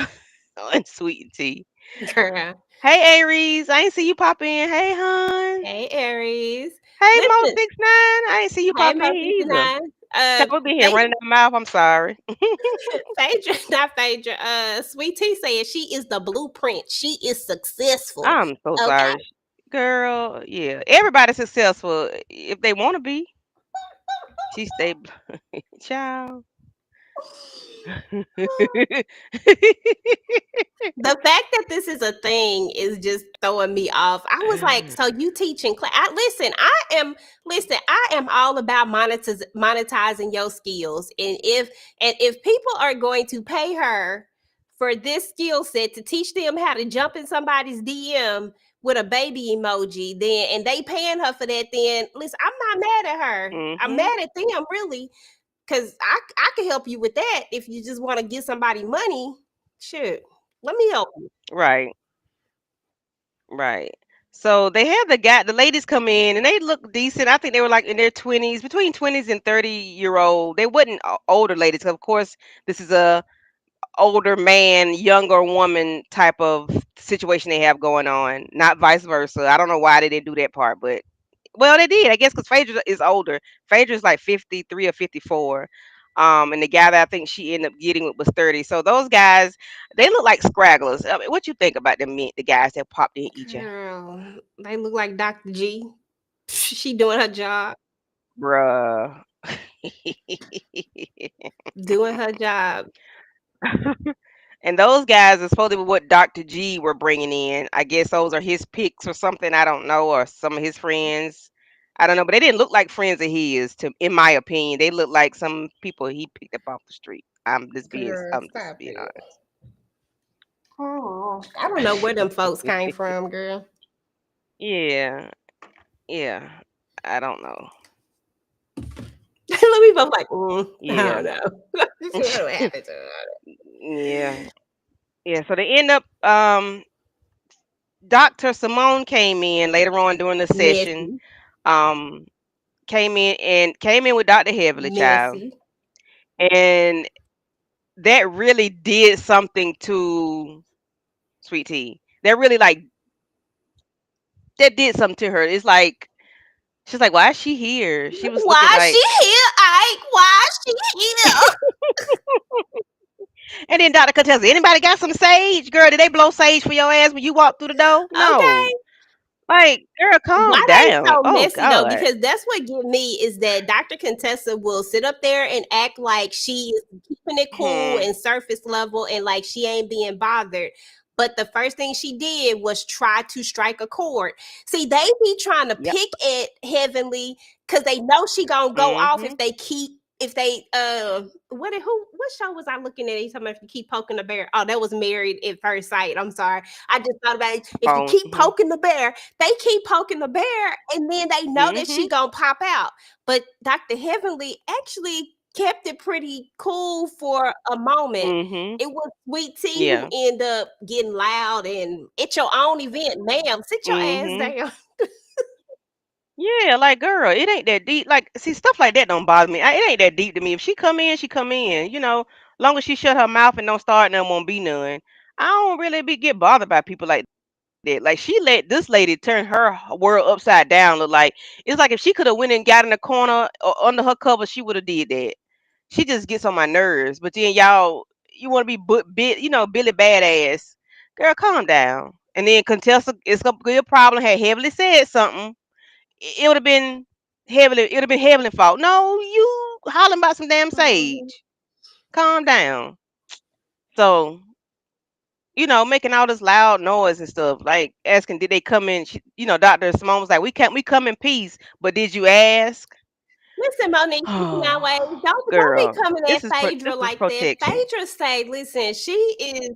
Unsweet Tea. Girl. Hey Aries, I ain't see you pop in. Hey hon. Hey Aries. Hey Mo Listen, 69, I ain't see you hey pop in Mo here either. 69. Child, we been here Phaedra, running our mouth. I'm sorry. Phaedra, not Phaedra. Sweet Tea said she is the blueprint. She is successful. I'm so Okay. sorry, girl. Yeah, everybody's successful if they want to be. She stay, child. The fact that this is a thing is just throwing me off. I was like, so you teaching class? Listen. I am all about monetizing your skills, and if people are going to pay her for this skill set to teach them how to jump in somebody's DM with a baby emoji, then and they paying her for that, then listen, I'm not mad at her. I'm Hmm. mad at them really, because I can help you with that if you just want to give somebody money. Shoot, let me help you. Right, right. So they had the ladies come in and they look decent. I think they were like in their 20s, between 20s and 30-year old. They wasn't older ladies. Of course, this is a older man, younger woman type of situation they have going on, not vice versa. I don't know why they didn't do that part, but well, they did, I guess, because Phaedra is older. Phaedra's like 53 or 54. And the guy that I think she ended up getting with was 30. So those guys, they look like scragglers. I mean, what you think about them, the guys that popped in each other? Girl, they look like Dr. G. She doing her job, Bruh. doing her job. And those guys are supposed to be what Dr. G were bringing in. I guess those are his picks or something. I don't know, or some of his friends. I don't know, but they didn't look like friends of his. In my opinion, they looked like some people he picked up off the street. Girl, I'm just stop being it. honest. Oh, I don't know where them folks came from, girl. Yeah, yeah. I don't know. Let me both like, I Yeah, don't know. What happened to her? yeah, yeah. So they end up. Dr. Simone came in later on during the session. Messy, Um, came in with Dr. Heavily, child, messy. and that really did something to Sweet Tea. That really like that did something to her. It's like she's like, why is she here? She was looking Why she like, here, Ike? Why she here? and then Dr. Contessa, anybody got some sage, girl? Did they blow sage for your ass when you walked through the door? No. Okay. Like, girl, calm Why they down. so Oh messy though? God. Because that's what get me is that Dr. Contessa will sit up there and act like she is keeping it cool Hmm. and surface level and like she ain't being bothered. But the first thing she did was try to strike a chord. See, they be trying to Yep. pick at Heavenly because they know she gonna go off Mhm. if they keep if they what show was I looking at? He's talking about if you keep poking the bear. Oh, that was Married at First Sight. I'm sorry. I just thought about it. If you Phone. keep poking the bear, they keep poking the bear, and then they know that she Mhm. gonna pop out. But Dr. Heavenly actually kept it pretty cool for a moment. Mhm. It was Sweet Tea who Yeah. ended up getting loud and at your own event, ma'am. Sit your ass Mhm. down. Yeah, like girl, it ain't that deep. Like, see, stuff like that don't bother me. It ain't that deep to me. If she come in, she come in. Long as she shut her mouth and don't start none, won't be none. I don't really get bothered by people like. that. Like she let this lady turn her world upside down. Look like it's like if she could have went and got in the corner or under her cover, she would have did that. She just gets on my nerves. But then y'all, you want to be Billy Badass. Girl, calm down. And then Contessa, it's gonna be a problem. Had heavily said something, it would have been heavily. It would have been heavily fault. No, you hollering about some damn Mhm. sage. Calm down. So making all this loud noise and stuff, like asking, did they come in? Dr. Simone was like, we come in peace, but did you ask? Listen, Monique, speaking our ways, Oh, don't be girl, coming this at is Phaedra like that. protection, Phaedra say, listen, she is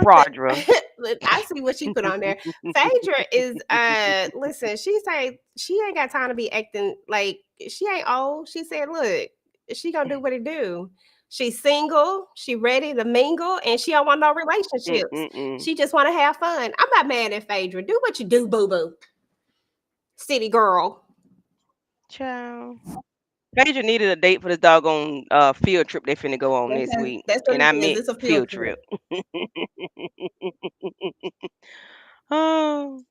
fraudra. Look, I see what she put on there. Phaedra is listen, she say she ain't got time to be acting like she ain't old. She said, look, she gonna do what it do. She's single, she ready to mingle, and she don't want no relationships. Mm-mm-mm. She just want to have fun. I'm not mad at Phaedra. Do what you do, boo boo. City girl. Child. Phaedra needed a date for this doggone field trip they finna go on this week, That's what and it I is. meant It's a field field trip. trip. Oh.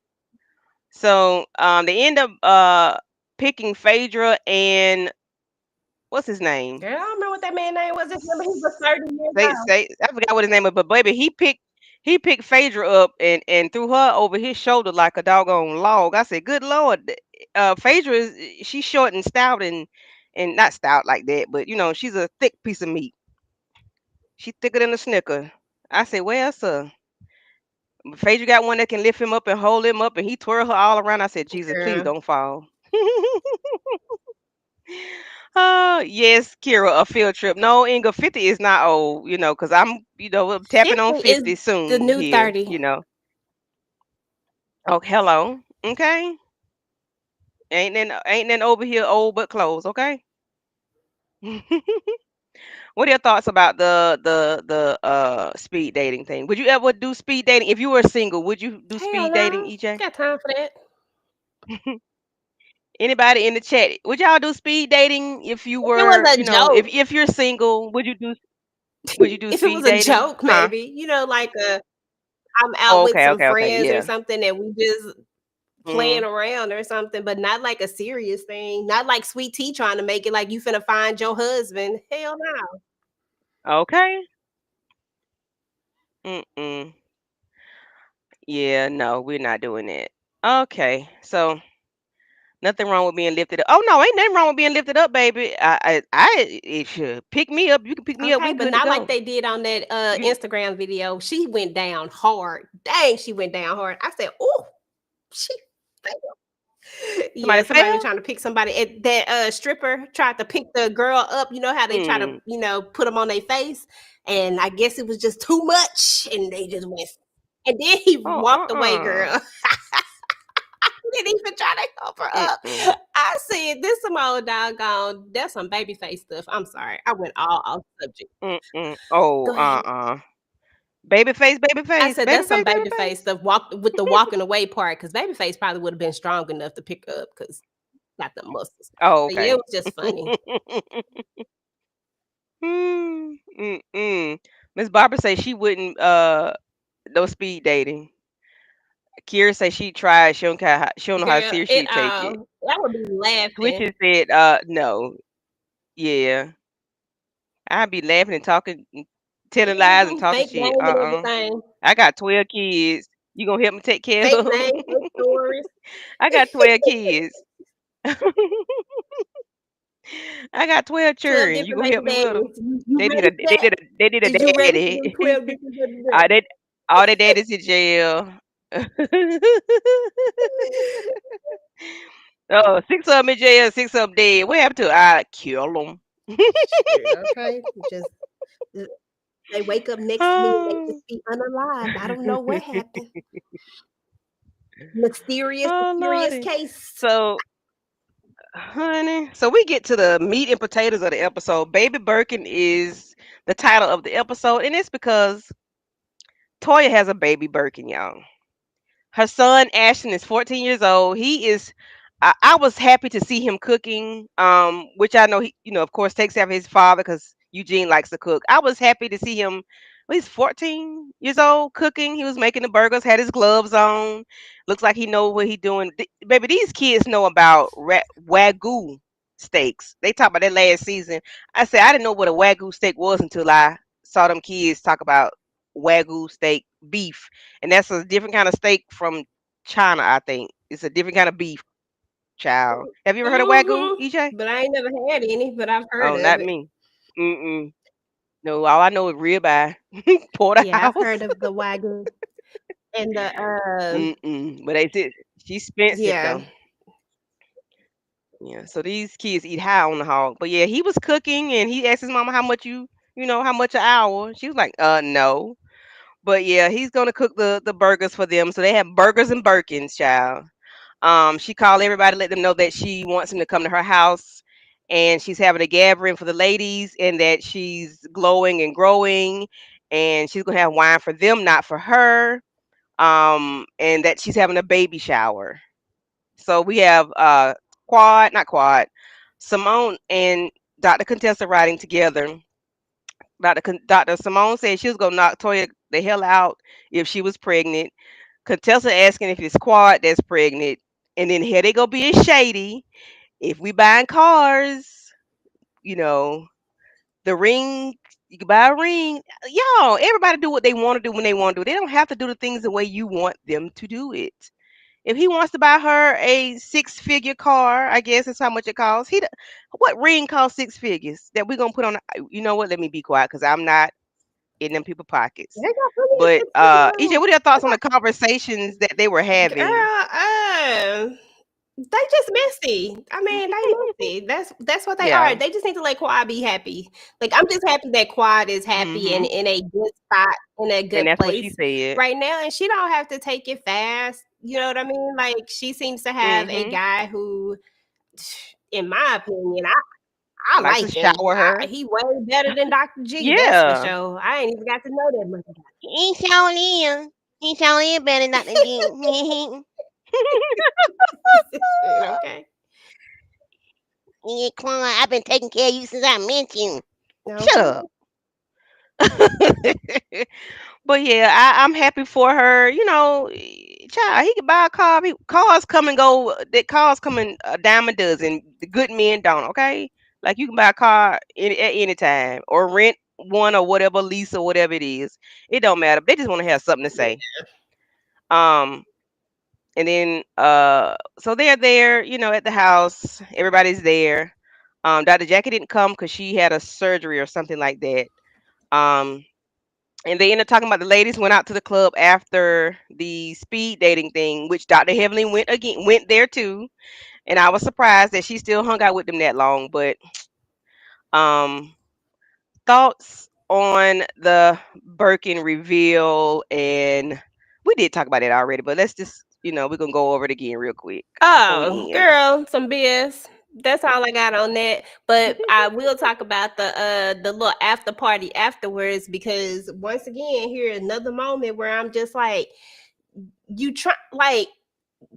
So they end up picking Phaedra and what's his name? Girl, I don't remember what that man name was. Just remember he was 30 years old. Say I forgot what his name was, but baby, he picked Phaedra up and threw her over his shoulder like a doggone log. I said, "Good Lord, Phaedra is she's short and stout and not stout like that, but she's a thick piece of meat. She thicker than a snicker." I said, "Well, sir, Phaedra got one that can lift him up and hold him up, and he twirl her all around." I said, "Jesus, please Girl. don't fall." Yes, Kira, a field trip. No, Inga, 50 is not old, because I'm tapping on 50 is 50 the soon new here, 30. Oh, hello. Okay. Ain't then over here old but close, okay? What are your thoughts about the speed dating thing? Would you ever do speed dating if you were single? Would you do Hell speed dating, no. EJ? Got time for that. Anybody in the chat? Would y'all do speed dating if you If it was were, a joke, if you're single, would you do if it was speed a dating? joke, Huh? maybe, like I'm out Oh, with okay, some okay, okay. friends or Yeah. something and we just playing Mm, around or something, but not like a serious thing. Not like Sweet Tea trying to make it like you finna find your husband. Hell no. okay. Mm-mm. Yeah, no, we're not doing that. Okay, so nothing wrong with being lifted up. Oh no, ain't nothing wrong with being lifted up, baby. It should pick me up. You can pick me up. Okay, We but good to not like go. they did on that You Instagram video. She went down hard. Dang, she went down hard. I said, oh, she yeah, somebody somebody was fell? trying to pick somebody. That stripper tried to pick the girl up. You know how they try to, Mm. put them on their face, and I guess it was just too much, and they just went. And then he Oh, walked away, girl. He didn't even try to help her up. Mm-mm. I said, "This some old doggone. That's some baby face stuff." I'm sorry, I went all off subject. Mm-mm. Oh, Go ahead. baby face, baby I face, said baby that's some face, baby babyface face. stuff. Walk with the walking away part because babyface probably would have been strong enough to pick her up because got the muscles. Oh, But yeah, it okay. was just funny. Mm-mm. Miss Barbara say she wouldn't no speed dating. Kira say she tried. She don't know how Girl, serious she take it. I would be laughing. Twitches said, no. Yeah. I'd be laughing and talking, telling lies and talking Fake shit. name and everything. I got 12 kids. You gonna help me take care Fake of them? name, fake stories. I got 12 kids. I got 12 12 children. You different gonna baby help me with them? daddies. You They need a ready for they that? did a they need a Is you ready for daddy. them 12 different baby all daddies? they all their daddies in jail. Oh, six of them in jail, six of them dead. What happened to I kill them? Shit, okay. Just they wake up next to me and they just be unalive. I don't know what happened. Oh Mysterious lordy. case. So honey, so we get to the meat and potatoes of the episode. Baby Birkin is the title of the episode, and it's because Toya has a baby Birkin, y'all. Her son Ashton is 14 years old. He is. I was happy to see him cooking, which I know he, of course, takes after his father because Eugene likes to cook. I was happy to see him well, he's 14 years old, cooking. He was making the burgers, had his gloves on. Looks like he know what he doing. Baby, these kids know about wagyu steaks. They talk about that last season. I said I didn't know what a wagyu steak was until I saw them kids talk about wagyu steak beef, and that's a different kind of steak from China. I think it's a different kind of beef. Child, have you ever heard of wagyu, Mm-hmm. EJ? But I ain't never had any, but I've heard Oh, of not it. me. Mm-mm. No, all I know is ribeye, Yeah, I've porterhouse. heard of the Wagyu and the Mm-mm. But they did. She's expensive yeah. though. Yeah. So these kids eat high on the hog. But yeah, he was cooking and he asked his mama how much how much an hour. She was like, no. But yeah, he's gonna cook the burgers for them. So they have burgers and Birkins, child. She called everybody, let them know that she wants them to come to her house, and she's having a gathering for the ladies, and that she's glowing and growing, and she's gonna have wine for them, not for her. And that she's having a baby shower. So we have Quad, not Quad, Simone and Dr. Contessa riding together. Dr. Simone said she was gonna knock Toya the hell out if she was pregnant. Contessa asking if it's Quad that's pregnant. And then here they go being shady. If we buying cars, you know, the ring, you can buy a ring. Y'all, everybody do what they want to do when they want to do. They don't have to do the things the way you want them to do it. If he wants to buy her a six-figure car, I guess that's how much it costs. What ring costs six figures that we're gonna put on? You know what? Let me be quiet because I'm not in them people pockets. They got plenty of But six-figure EJ, rings. what are your thoughts on the conversations that they were having? Girl, they just messy. I mean, they messy. That's what they are. Yeah. They just need to let Quad be happy. Like I'm just happy that Quad is happy and Mhm. in a good spot, in a And good that's what she place said. right now, and she don't have to take it fast. You know what I mean? Like she seems to have a Mhm. guy who, in my opinion, I Likes to like him. shower her. He way better than Dr. G. That's for Yeah. sure. I ain't even got to know that much about He showing in. He showing in better than the G. him. Okay. Yeah, Quan, I've been taking care of you since I met you. Shut Okay. up. But yeah, I'm happy for her. Child, he can buy a car. Cars come and go. That cars come in a dime a dozen. The good men don't. Okay, like you can buy a car at any time or rent one or whatever, lease or whatever it is. It don't matter. They just want to have something to Yeah. say. Um, and then so they're there. At the house. Everybody's there. Dr. Jackie didn't come because she had a surgery or something like that. Um, and they ended up talking about the ladies went out to the club after the speed dating thing, which Dr. Heavenly went there too. And I was surprised that she still hung out with them that long. But um thoughts on the Birkin reveal, and we did talk about it already, but let's just we're gonna go over it again real quick before Oh, we end. girl, some BS. That's all I got on that. But I will talk about the little after party afterwards because once again, here another moment where I'm just like, you try like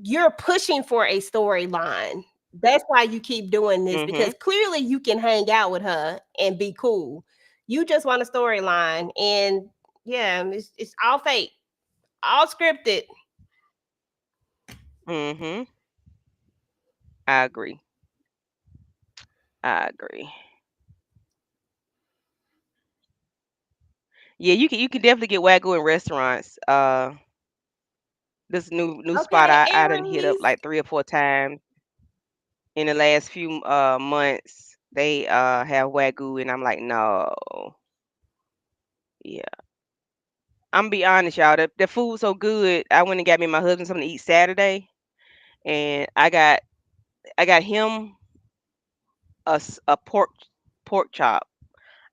you're pushing for a storyline. That's why you keep doing this Mhm. because clearly you can hang out with her and be cool. You just want a storyline, and yeah, it's all fake, all scripted. Mhm. I agree. I agree. Yeah, you can definitely get Wagyu in restaurants. This new spot Okay, I done hit up Aries. like 3 or 4 times in the last few months. They have Wagyu, and I'm like, no. Yeah. I'm be honest, y'all. The food's so good. I went and got me and my husband something to eat Saturday, and I got him a pork chop,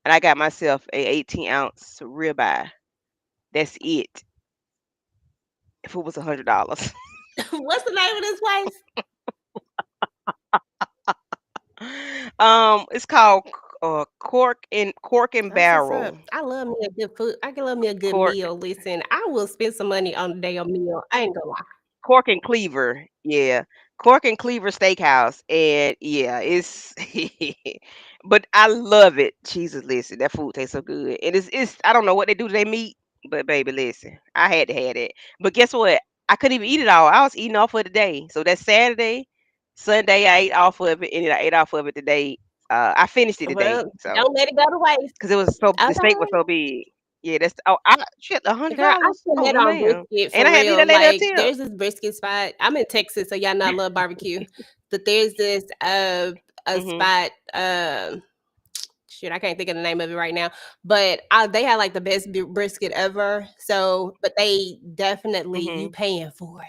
and I got myself a 18-ounce ribeye. That's it. If it was $100. What's the name of this place? It's called Cork and That's what's up. Barrel. I love me a good food. I can love me a good Cork meal. Listen, I will spend some money on a damn meal. I ain't gonna lie. Cork and Cleaver. Yeah, Cork and Cleaver Steakhouse, and yeah, it's but I love it. Jesus, listen, that food tastes so good, and it's I don't know what they do to their meat, but baby, listen, I had to have it. But guess what? I couldn't even eat it all. I was eating off of the day. So that Saturday, Sunday, I ate off of it, and then I ate off of it today. I finished it today, Well, so don't let it go to waste. because it was so the steak was Okay. so big. Yeah, that's oh, I shit, a hundred Girl, I dollars. spend Oh that no, on ma'am, brisket and for I had to leave real. that lady a Like, tip. there's this brisket spot. I'm in Texas, so y'all know I love barbecue. But there's this a Mhm, spot. Shoot, I can't think of the name of it right now. But they had like the best brisket ever. So, but they definitely you mhm. paying for it.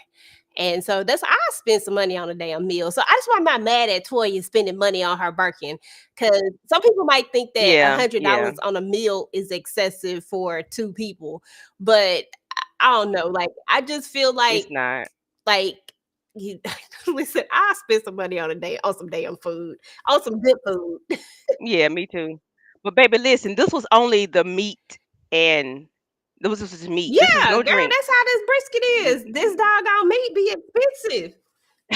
And so that's I spend some money on a damn meal. So that's why I'm not mad at Toya spending money on her Birkin. Because some people might think that a Yeah, hundred yeah, dollars on a meal is excessive for two people. But I don't know. Like I just feel it's not. like you listen, I spend some money on a day on some damn food, on some good food. Yeah, me too. But baby, listen, this was only the meat and this was just meat. This was Yeah, no girl, that's drinks. how this brisket Th- is. This doggone meat be expensive.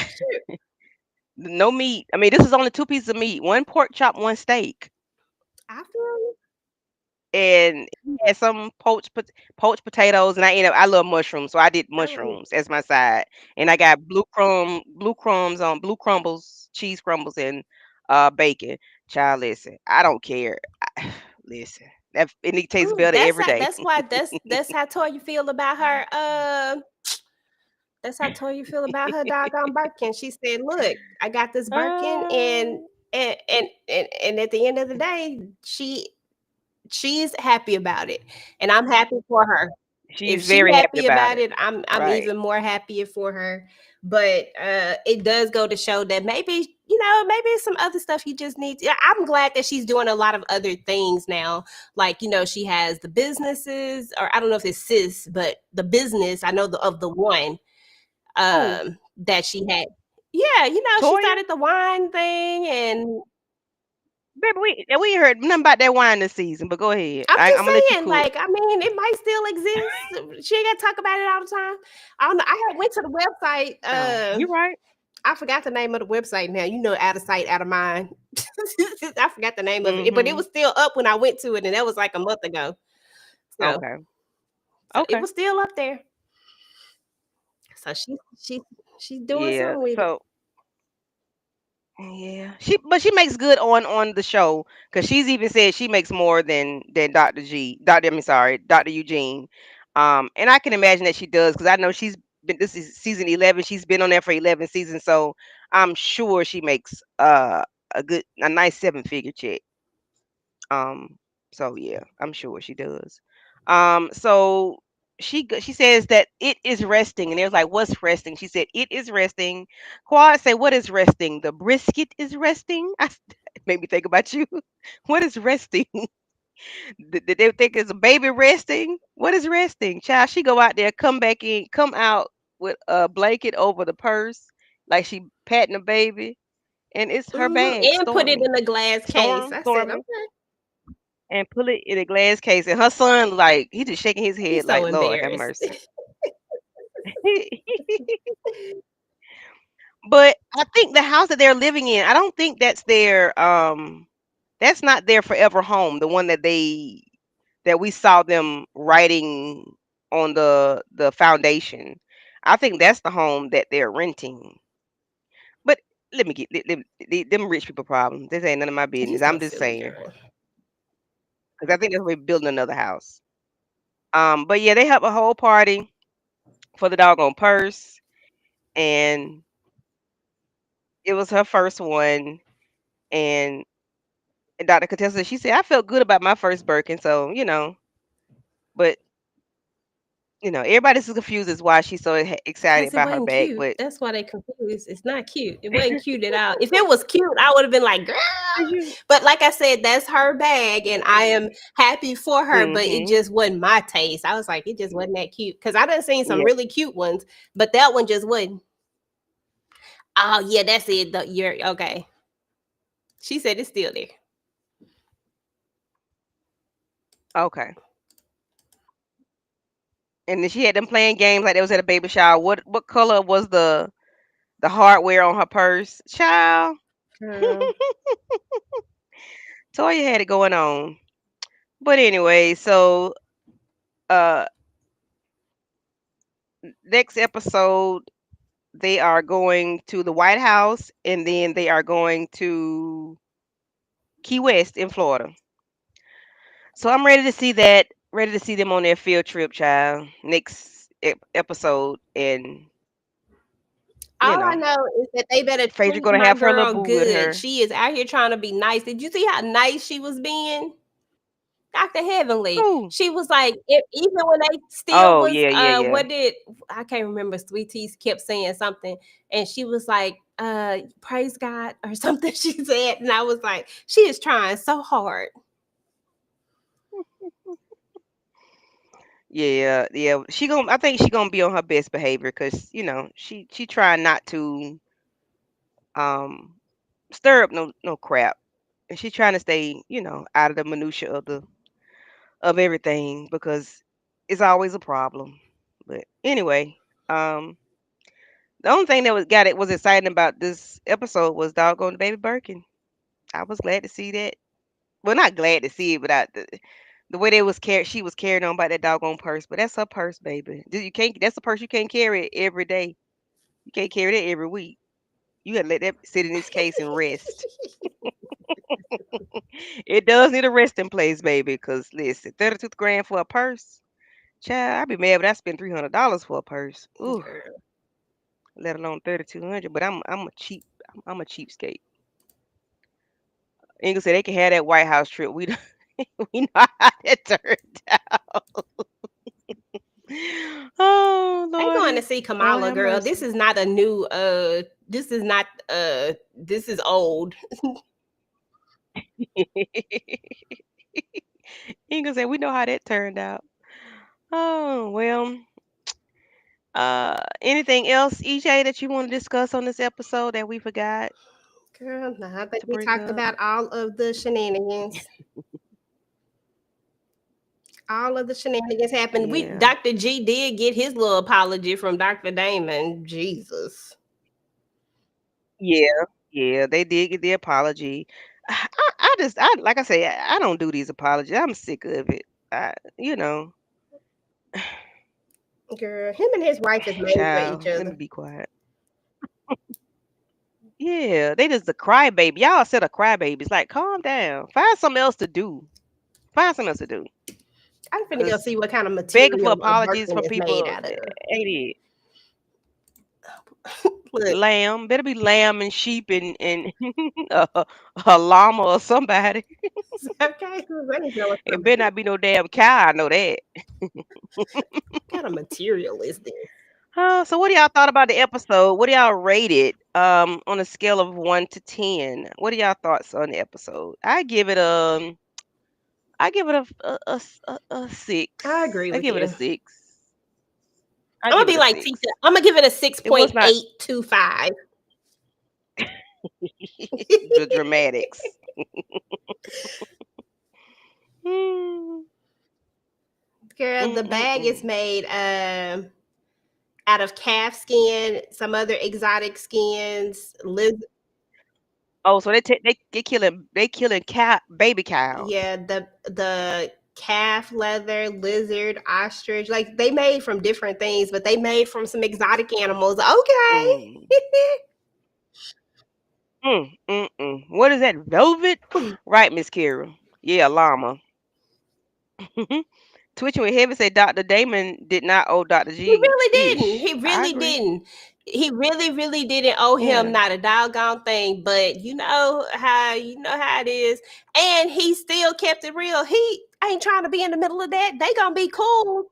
Shit, No meat. I mean, this is only two pieces of meat, one pork chop, one steak, I feel and he had some poached potatoes. And I love mushrooms, so I did you. mushrooms as my side. And I got blue crumbles, cheese crumbles, and bacon. Child, listen, I don't care. Listen, that it tastes better every day. That's why that's how Toya feel about her. That's how Toya feel about her doggone Birkin. She said, "Look, I got this Birkin, Uh, and at the end of the day, she's happy about it, and I'm happy for her. If she's she very happy happy about about it. it, I'm Right. even more happier for her. But it does go to show that maybe maybe some other stuff you just need. Yeah, I'm glad that she's doing a lot of other things now. Like she has the businesses, or I don't know if it's sis, but the business I know of the one Who? that she had. Yeah, she Toya? started the wine thing, and Baby, we ain't heard nothing about that wine this season, but go ahead. I'm I'm just gonna let you saying, cook. like, I mean, it might still exist. She ain't got to talk about it all the time. I don't know. I had went to the website. Oh, you right. I forgot the name of the website now. Out of sight, out of mind. I forgot the name of it, but it Mhm. was still up when I went to it, and that was like a month ago. So, Okay. so it Okay. was still up there. So she's doing Yeah. something with it. So yeah, she makes good on the show because she's even said she makes more than Dr. G. Doctor, I mean, sorry, Dr. Eugene. And I can imagine that she does because I know she's been. This is season 11. She's been on there for 11 seasons, so I'm sure she makes a nice seven-figure check. Um, so yeah, I'm sure she does. So she says that it is resting, and there's like, what's resting? She said it is resting. Quad say, what is resting? The brisket is resting. It made me think about you. What is resting? Did they think it's a baby resting? What is resting? Child, she go out there, come back in, come out with a blanket over the purse, like she patting a baby, and it's her bag, And put it Stormy. in a glass case. I said, Stormy, okay. and put it in a glass case. And her son, like, he just shaking his He's head, so like, Lord have embarrassed. mercy. But I think the house that they're living in, I don't think that's not their forever home. The one that we saw them writing on the foundation. I think that's the home that they're renting. But let me them rich people problems. This ain't none of my You business. so I'm just silly, saying girl. because I think they're building another house. But yeah, they have a whole party for the doggone purse, and it was her first one. And Dr. Contessa, she said, I felt good about my first Birkin, so but everybody's confused as why she's so excited Because it about her wasn't bag. cute. But That's why they confused. It's not cute. It wasn't cute at all. If it was cute, I would have been like, girl. did you? But like I said, that's her bag, and I am happy for her. But it Mm-hmm. just wasn't my taste. I was like, it just wasn't that cute. Because I done seen some Yeah. really cute ones, but that one just wasn't. Oh yeah, that's it. You're okay. She said it's still there. Okay. And then she had them playing games like they was at a baby shower. What color was the the hardware on her purse. Child, Girl. Toya had it going on. But anyway, so uh next episode they are going to the White House and then they are going to Key West in Florida. So I'm ready to see that. Ready to see them on their field trip, child. Next episode, and you All I know, know is that they better Phaedra treat gonna my have her little girl boo with good. her. She is out here trying to be nice. Did you see how nice she was being? Dr. Heavenly. Who? She was like, even when they still Oh was yeah, yeah, yeah. what did I can't remember, Sweet Teas kept saying something, and she was like, praise God or something she said, and I was like, she is trying so hard. Yeah, yeah. She gonna. I think she gonna be on her best behavior because you know she trying not to um stir up no crap, and she trying to stay out of the minutia of everything because it's always a problem. But anyway, um, the only thing that was exciting about this episode was doggone the baby Birkin. I was glad to see that. Well, not glad to see it, but the way she was carrying on by that doggone purse. But that's her purse, baby. You can't. That's a purse you can't carry it every day. You can't carry that every week. You gotta let that sit in this case and rest. It does need a resting place, baby. Cause listen, 32 grand for a purse, child. I'd be mad, but I spent $300 for a purse. Ooh, Girl. let alone 3,200. But I'm a cheapskate. Ingle said they can have that White House trip. We know how that turned out. Oh They going to lordy, see Lord Kamala, have girl. This mercy. is not a new this is not this is old. Ingle said we know how that turned out. Oh well. Anything else, EJ, that you want to discuss on this episode that we forgot Girl, nah, I think to we bring talked up? about all of the shenanigans. All of the shenanigans happened. We Yeah. Dr. G did get his little apology from Dr. Damon. Jesus. Yeah. Yeah. They did get the apology. I like I say, I don't do these apologies. I'm sick of it. You know, Girl, him and his wife is made for each child. Let me other. be quiet. Yeah, they just a crybaby. Y'all said a crybabies. Like, calm down. Find something else to do. Find something else to do. I'm finna go Cause see what kind of begging for material a apologies Birkin from is made people out of. ain't it. Look, Lamb. Better be lamb and sheep and a llama or somebody. okay, I need to know what It better not be no damn cow. I know that. kind of material is this. So what do y'all thought about the episode? What do y'all rate it on a scale of 1 to 10? What are y'all thoughts on the episode? I give it a I 6. agree I with give it a you. 6. I I'm gonna give it be a like 6. Tisha. I'm gonna give it a It was not 6.825. the dramatics. Mm, Girl, mm, the mm, bag is mm. made out of calf skin, some other exotic skins, Oh, so they killing cat baby cows. yeah, the calf leather, lizard, ostrich, like they made from different things, but they made from some exotic animals. Okay. Mm, mm. What is that? Velvet? Right, Miss Kira. Yeah, llama. Twitching with heavy said Dr. Damon did not owe Dr. He G really didn't. ish. He I really agree. didn't. He really, really didn't owe him Yeah. not a doggone thing. But you know how it is. And he still kept it real. He ain't trying to be in the middle of that. They gonna be cool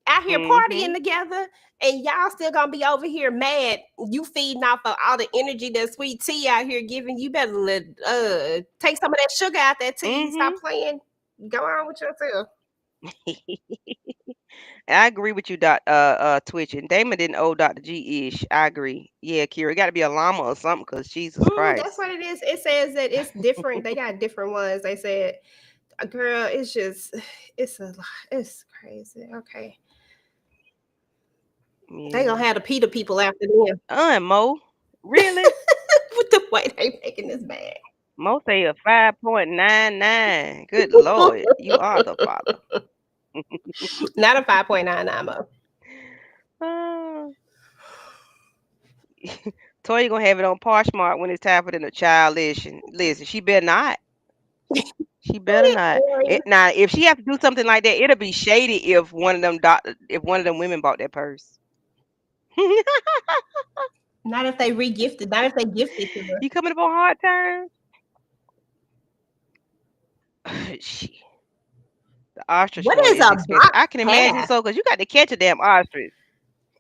out here Mm-hmm. partying together. And y'all still gonna be over here mad. You feeding off of all the energy that Sweet Tea out here giving. You better take some of that sugar out that tea. Mm-hmm. Stop playing. Go on with yourself. I agree with you, Twitch. And Damon didn't owe Dr. G ish. I agree. Yeah, Kira, it got to be a llama or something, cause Jesus That's Christ. what it is. It says that it's different. They got different ones. They said, girl, it's just, it's a lot. It's crazy. Okay. They gonna Yeah. have the PETA people after them Mo. Really? with the way they making this bag. Mo say a 5.99. Good Lord. You are the father. Not a 5.99 mo. Uh, Toya gonna have it on Poshmark when it's time for them to child listen. Listen, she better not. She better not. Now, if she have to do something like that, it'll be shady if if one of them women bought that purse. Not if they re-gifted. Not if they gifted to her. You coming up on hard times? She, the ostrich What one is is a expensive. box I can imagine calf? so, cause you got to catch a damn ostrich.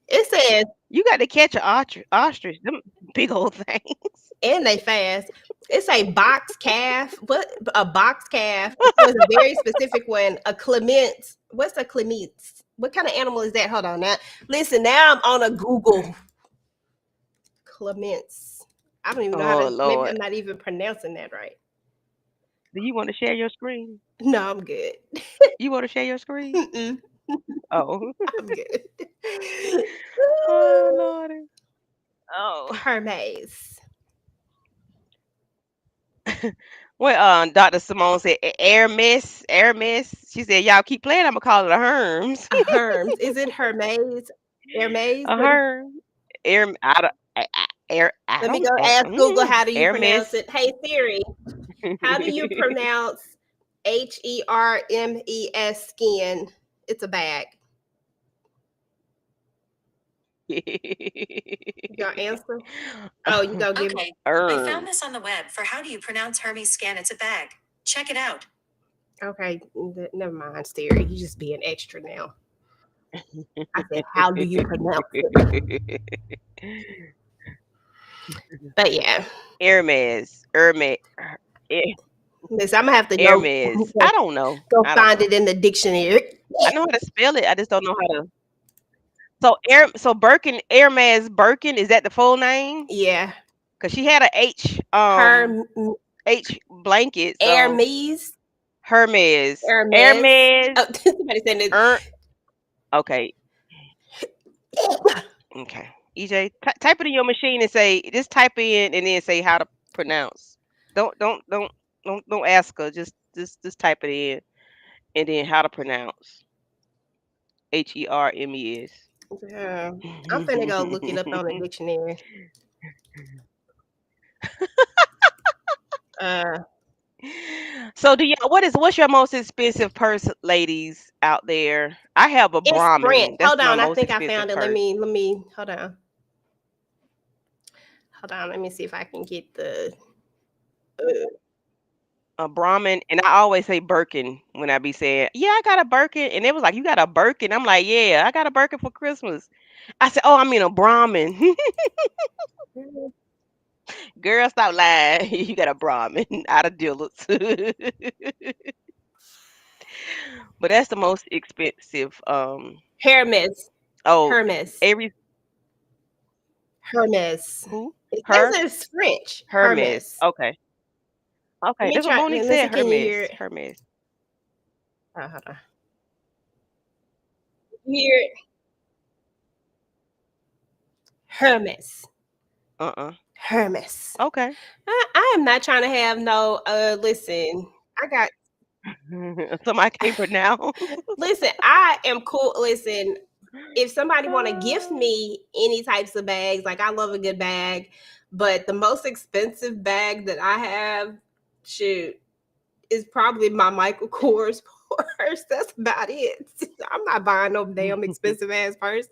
It says, You got to catch an ostrich. Them big old things. and they fast. It's a box calf. What a box calf? So it's a very specific one. A Clements. What's a Clements? What kind of animal is that? Hold on now. Listen, now I'm on a Google. Clements. I don't even know how Oh to. Maybe Lord. I'm not even pronouncing that right. Do you want to share your screen? No, I'm good. You want to share your screen? Mm-mm, Oh. I'm good. Oh Lordy. Oh. Hermes. What Dr. Simone said, Hermes, Hermes. She said, y'all keep playing, I'm gonna call it a Herms. A Hermes. Is it Hermes? Hermes? A Herm. Herm I Let me don't go ask Google how do you pronounce Hermes. it. Hey Siri, how do you pronounce HERMES skin? It's a bag. You gonna answer? Oh, you gonna give me Okay. I found this on the web for how do you pronounce Hermes scan? It's a bag. Check it out. okay, never mind, Siri. You just being extra now. I said, how do you pronounce it? But yeah. Hermes. Hermes. Listen, I'm gonna have to Hermes. I don't know. go I don't find know. it in the dictionary. I know how to spell it. I just don't know how to. So Birkin, Hermes Birkin, is that the full name? Yeah. Cause she had a Herm H blanket. So Hermes. Hermes. Hermes. Hermes. Oh, somebody said it. Okay. Okay. EJ, type it in your machine and say, just type in and then say how to pronounce. Don't ask her. Just type it in and then how to pronounce. HERMES. Yeah. I'm finna go look it up on the dictionary. So what's your most expensive purse, ladies out there? I have a It's Sprint. Brahmin. That's Hold my on, I most think I expensive found it. purse. Let me hold on. Hold on, let me see if I can get the A Brahmin, and I always say Birkin when I be saying, "Yeah, I got a Birkin," and it was like, "You got a Birkin?" I'm like, "Yeah, I got a Birkin for Christmas." I said, "Oh, I mean a Brahmin." Girl, stop lying. You got a Brahmin out of Dillard's. But that's the most expensive. Hermes. Oh, Hermes. every Hermes. who? It Her? says it's French. Hermes. Hermes. Okay. Let Okay. me That's what try. Monique Listen, said. can you Hermes. hear it? Hermes. Oh, hold on. You hear it? Hermes. Hermes. Okay. I am not trying to have no listen. I got Somebody can't pronounce. listen, I am cool. Listen, if somebody want to gift me any types of bags, like I love a good bag, but the most expensive bag that I have, shoot, is probably my Michael Kors purse. That's about it. I'm not buying no damn expensive ass purse.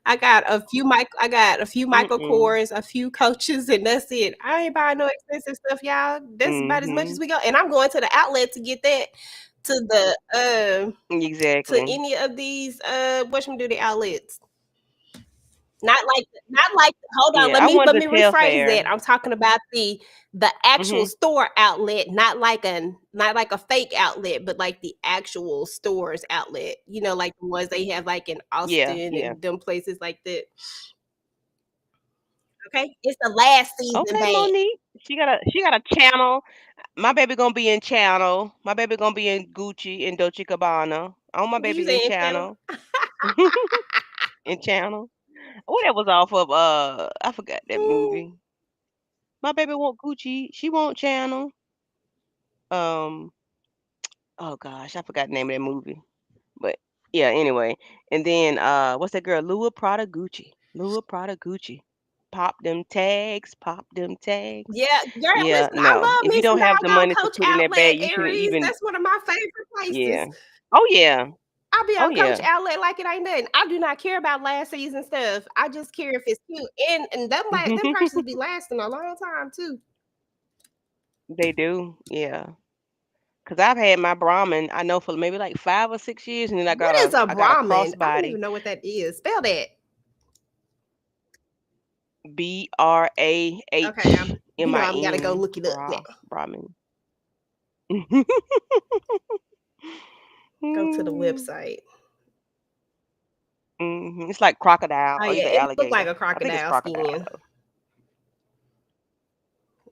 I got a few Michael Kors, a few Coaches, and that's it. I ain't buying no expensive stuff, y'all. That's about as much as we go. And I'm going to the outlet to get that to the to Exactly. any of these the outlets. Not like hold on, Yeah, I let wanted me to tell rephrase that. fair. I'm talking about the actual Mhm. store outlet, not like a fake outlet, but like the actual stores outlet. You know, like the ones they have like in Yeah, Austin yeah. and them places like that. Okay, it's the last season Okay, bag. Monique. She got a channel. My baby gonna be in channel. My baby gonna be in Gucci and Dolce Gabbana. All my Did you babies in say in channel? channel. In channel. What that was off of? I forgot that Mm, movie. My baby want Gucci. She want Channel. Um. Oh gosh, I forgot the name of that movie. But yeah, anyway. And then what's that girl? Lua Prada Gucci. Lua Prada Gucci. Pop them tags. Pop them tags. yeah, girl, Yeah. listen, I No. love If me you some don't have the doggone money to Coach put in that Outlet bag, you shouldn't Aries. even. That's one of my favorite Yeah. places. Oh yeah. I'll be Oh on Coach yeah. Outlet like it ain't nothing. I do not care about last season stuff. I just care if it's cute. And them purses be lasting a long time too. They do. Yeah. Cause I've had my Brahmin, I know for maybe like 5 or 6 years, and then What is a I got a Brahmin? I don't crossbody. even know what that is. Spell that. Okay, I'm gotta go BRAHMIN. look it up now. Brahmin. Go to the Mm, website. It's like crocodile Oh or yeah, either it looked like alligator. a I think it's crocodile crocodile skin.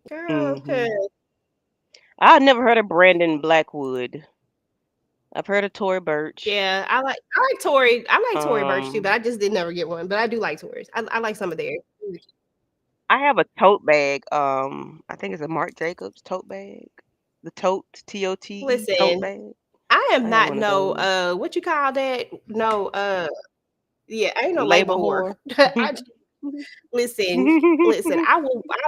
Girl, though. okay. I've never heard of Brandon Blackwood. I've heard of Tory Burch. Yeah, I like Tory. I like Tory Burch too, but Um, I just did never get one. But I do like Tory's. I like some of theirs. I have a tote bag. I think it's a Marc Jacobs tote bag. The tote, TOTE tote Listen, bag. I am I have not one of no those. what you call that? No, yeah, I ain't no labor Label whore. whore. Listen, I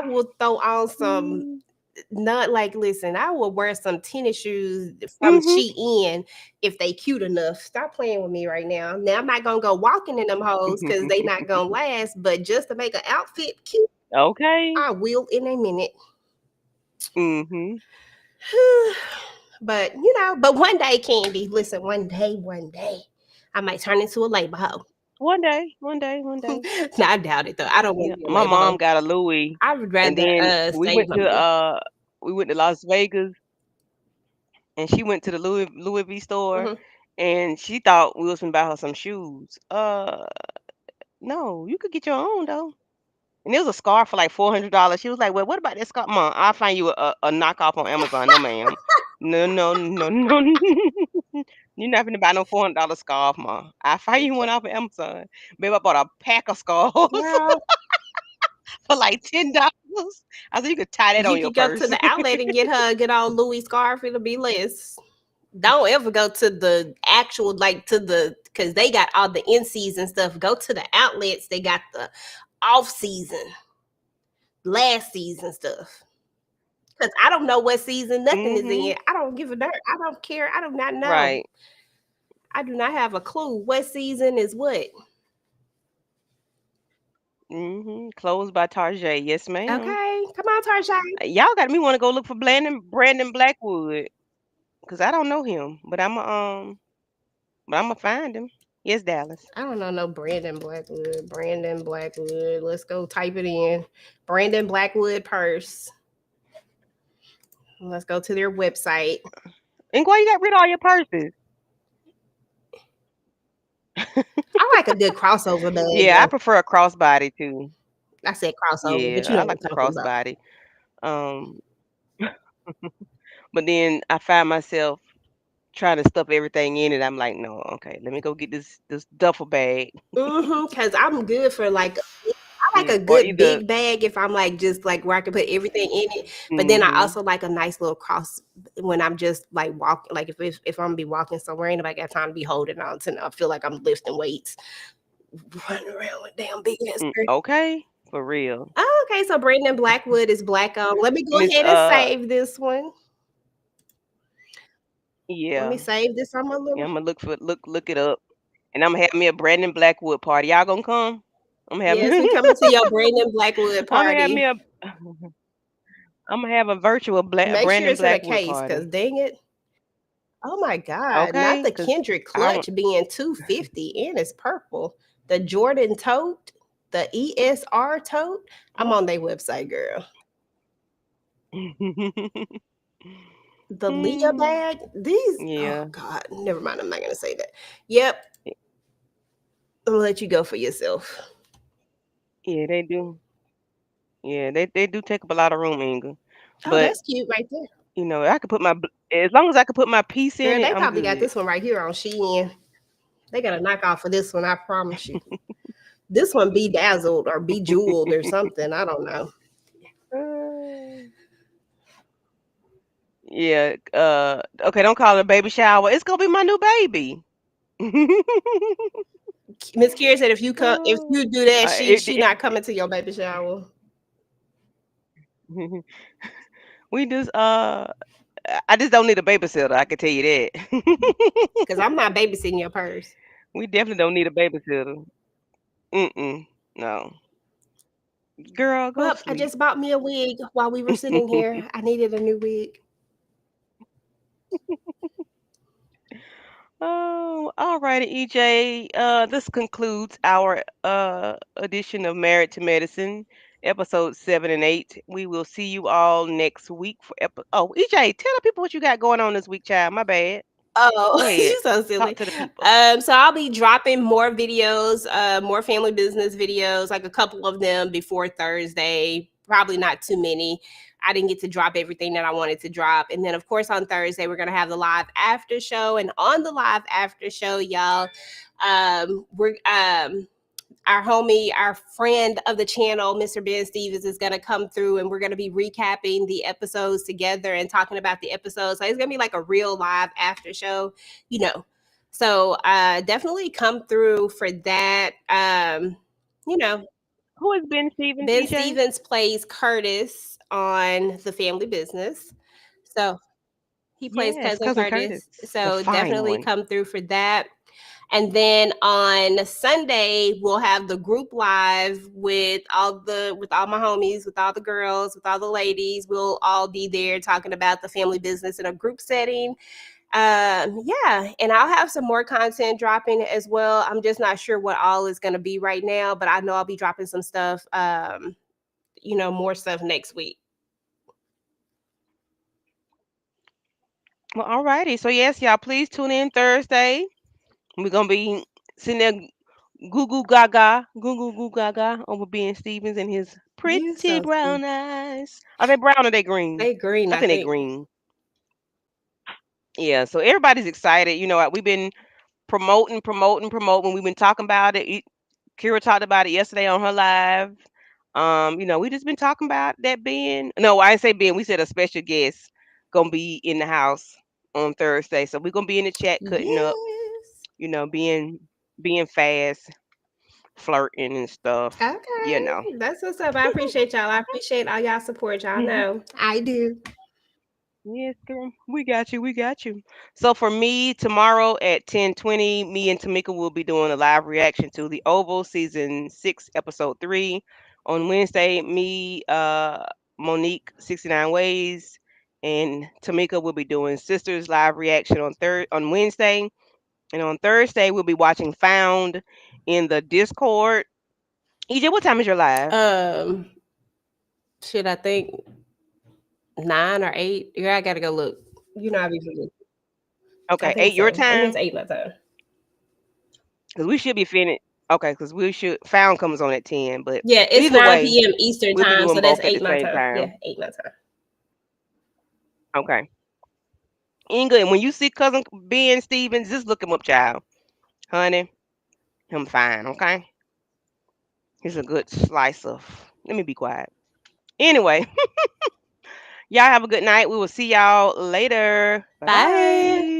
will throw on some not like listen, I will wear some tennis shoes from Mhm. Shein if they cute enough. Stop playing with me right now. Now I'm not gonna go walking in them hoes because they not gonna last, but just to make an outfit cute, Okay. I will in a minute. Mhm. But but one day, Candy, listen, one day, I might turn into a labor hoe. One day, one day, one day. No, I doubt it though. I don't want Yeah. to be a My labor mom hoe. got a Louis, I would and rather then save my money. we went to Las Vegas, and she went to the Louis V store, Mhm. and she thought we was gonna buy her some shoes. No, you could get your own though. And it was a scarf for like $400. She was like, "Well, what about that scarf, Mom? I'll find you a knockoff on Amazon." No, ma'am. No, no, no, no. You're not gonna buy no $400 scarf, Mom. I find you one off of Amazon. Babe, I bought a pack of scarves Girl, for like $10. I said you could tie that you on your could go to purse. the outlet and get her a good old Louis scarf. It'll be less. Don't ever go to the actual because they got all the in season stuff. Go to the outlets. They got the off season, last season stuff. Because I don't know what season nothing is Mhm. in. I don't give a dirt. I don't care. I do not know. Right. I do not have a clue what season is what. Mhm. Clothes by Tarjay. Yes, ma'am. Okay, come on, Tarsha. Y'all got me want to go look for Brandon Blackwood, cause I don't know him, but I'm gonna find him. Yes, Dallas. I don't know no Brandon Blackwood. Brandon Blackwood. Let's go type it in. Brandon Blackwood purse. Let's go to their website. And why you got rid of all your purses? I like a good crossover bag. Yeah, I Though. prefer a crossbody too. I said crossover, but you Yeah, know I what like I'm the talking about. crossbody. Um, but then I find myself trying to stuff everything in it. I'm like, no, okay, let me go get this duffel bag. Because I'm good for I like Yeah, a or good either. big bag if I'm like just like where I can put everything in it. But then I Mhm. also like a nice little cross when I'm just like walking. Like if I'm gonna be walking somewhere, ain't nobody got time to be holding on to. I feel like I'm lifting weights, running around with damn big ass. Okay, for real. Oh, okay, so Brandon Blackwood is black on. Let me go Miss ahead and save this one. Let yeah. me save this on my Yeah, little. I'm gonna look it up. And I'm gonna have me a Brandon Blackwood party. Y'all gonna come? I'm gonna have Yes, we coming to your Brandon Blackwood I'm gonna have me party. a I'm gonna have a virtual Make sure Brandon it's in a Blackwood case, cause party. dang it. Oh my God, not Okay? the 'Cause Kendrick I don't. clutch being 250 and it's purple. The Jordan tote, the ESR tote. I'm on their website, girl. The Leah Mm, bag. These, oh yeah. God, never mind. I'm not gonna say that. Yep. I'm gonna let you go for yourself. Yeah, they do. Yeah, they do take up a lot of room, Inga. Oh, But that's cute right there. I could put as long as I could put my piece in Girl, it, they I'm probably got good. this one right here on Shein. They got a knockoff for this one, I promise you. This one bedazzled or bejeweled or something. I don't know. Yeah. Okay, don't call it a baby shower. It's gonna be my new baby. Miss Kiera said if you do that, she It, not coming to your baby shower. we just I just don't need a babysitter. I can tell you that. Because I'm not babysitting your purse. We definitely don't need a babysitter. No. Girl, go Well, I sleep. just bought me a wig while we were sitting here. I needed a new wig. Oh, all righty, EJ. This concludes our edition of Married to Medicine, episode 7 and 8. We will see you all next week for Oh, EJ, tell the people what you got going on this week, child. My bad. Oh, Go ahead. you're so silly. Talk to the people. So I'll be dropping more videos, more family business videos, like a couple of them before Thursday. Probably not too many. I didn't get to drop everything that I wanted to drop. And then, of course, on Thursday, we're going to have the live after show. And on the live after show, y'all, we're our homie, our friend of the channel, Mr. Ben Stevens, is going to come through and we're going to be recapping the episodes together and talking about the episodes. So it's going to be like a real live after show, you know. So definitely come through for that. You know, Who is Ben Stevens, Ben EJ? Stevens plays Curtis on The Family Business. So he plays Yes, cousin Curtis. the So fine definitely one. come through for that. And then on Sunday, we'll have the group live with all my homies, with all the girls, with all the ladies. We'll all be there talking about the family business in a group setting. Yeah, and I'll have some more content dropping as well. I'm just not sure what all is going to be right now, but I know I'll be dropping some stuff, more stuff next week. Well, all righty. So yes, y'all, please tune in Thursday. We're gonna be sitting there goo goo gaga over Ben Stevens and his You pretty so brown sweet. eyes. Are they brown or they green? They green, I I think they think. green. Yeah, so everybody's excited. We've been promoting. We've been talking about it. Kira talked about it yesterday on her live. We just been talking about that being. No, I didn't say being. We said a special guest gonna be in the house on Thursday. So we're gonna be in the chat cutting up. Yes. Being fast, flirting and stuff. Okay. That's what's up. I appreciate y'all. I appreciate all y'all support. Y'all know. I do. Yes, girl. We got you. We got you. So for me, tomorrow at 10:20, me and Tamika will be doing a live reaction to The Oval season 6, episode 3. On Wednesday, me, Monique 69 Ways, and Tamika will be doing Sisters live reaction on Wednesday. And on Thursday, we'll be watching Found in the Discord. EJ, what time is your live? I think 9 or 8. Yeah, I gotta go look. I be forgetting. Okay, 8 your I think time? it's 8 my time. Because we should be finished. Okay, because Found comes on at 10, but Yeah, it's either 9 way, p.m. Eastern we'll be time, doing so that's both at 8 the my same time. time. Yeah, 8 my time. Okay. Inga, and when you see cousin Ben Stevens, just look him up, child. Honey, him fine, okay? He's a good slice of. Let me be quiet. Anyway, y'all have a good night. We will see y'all later. Bye. Bye.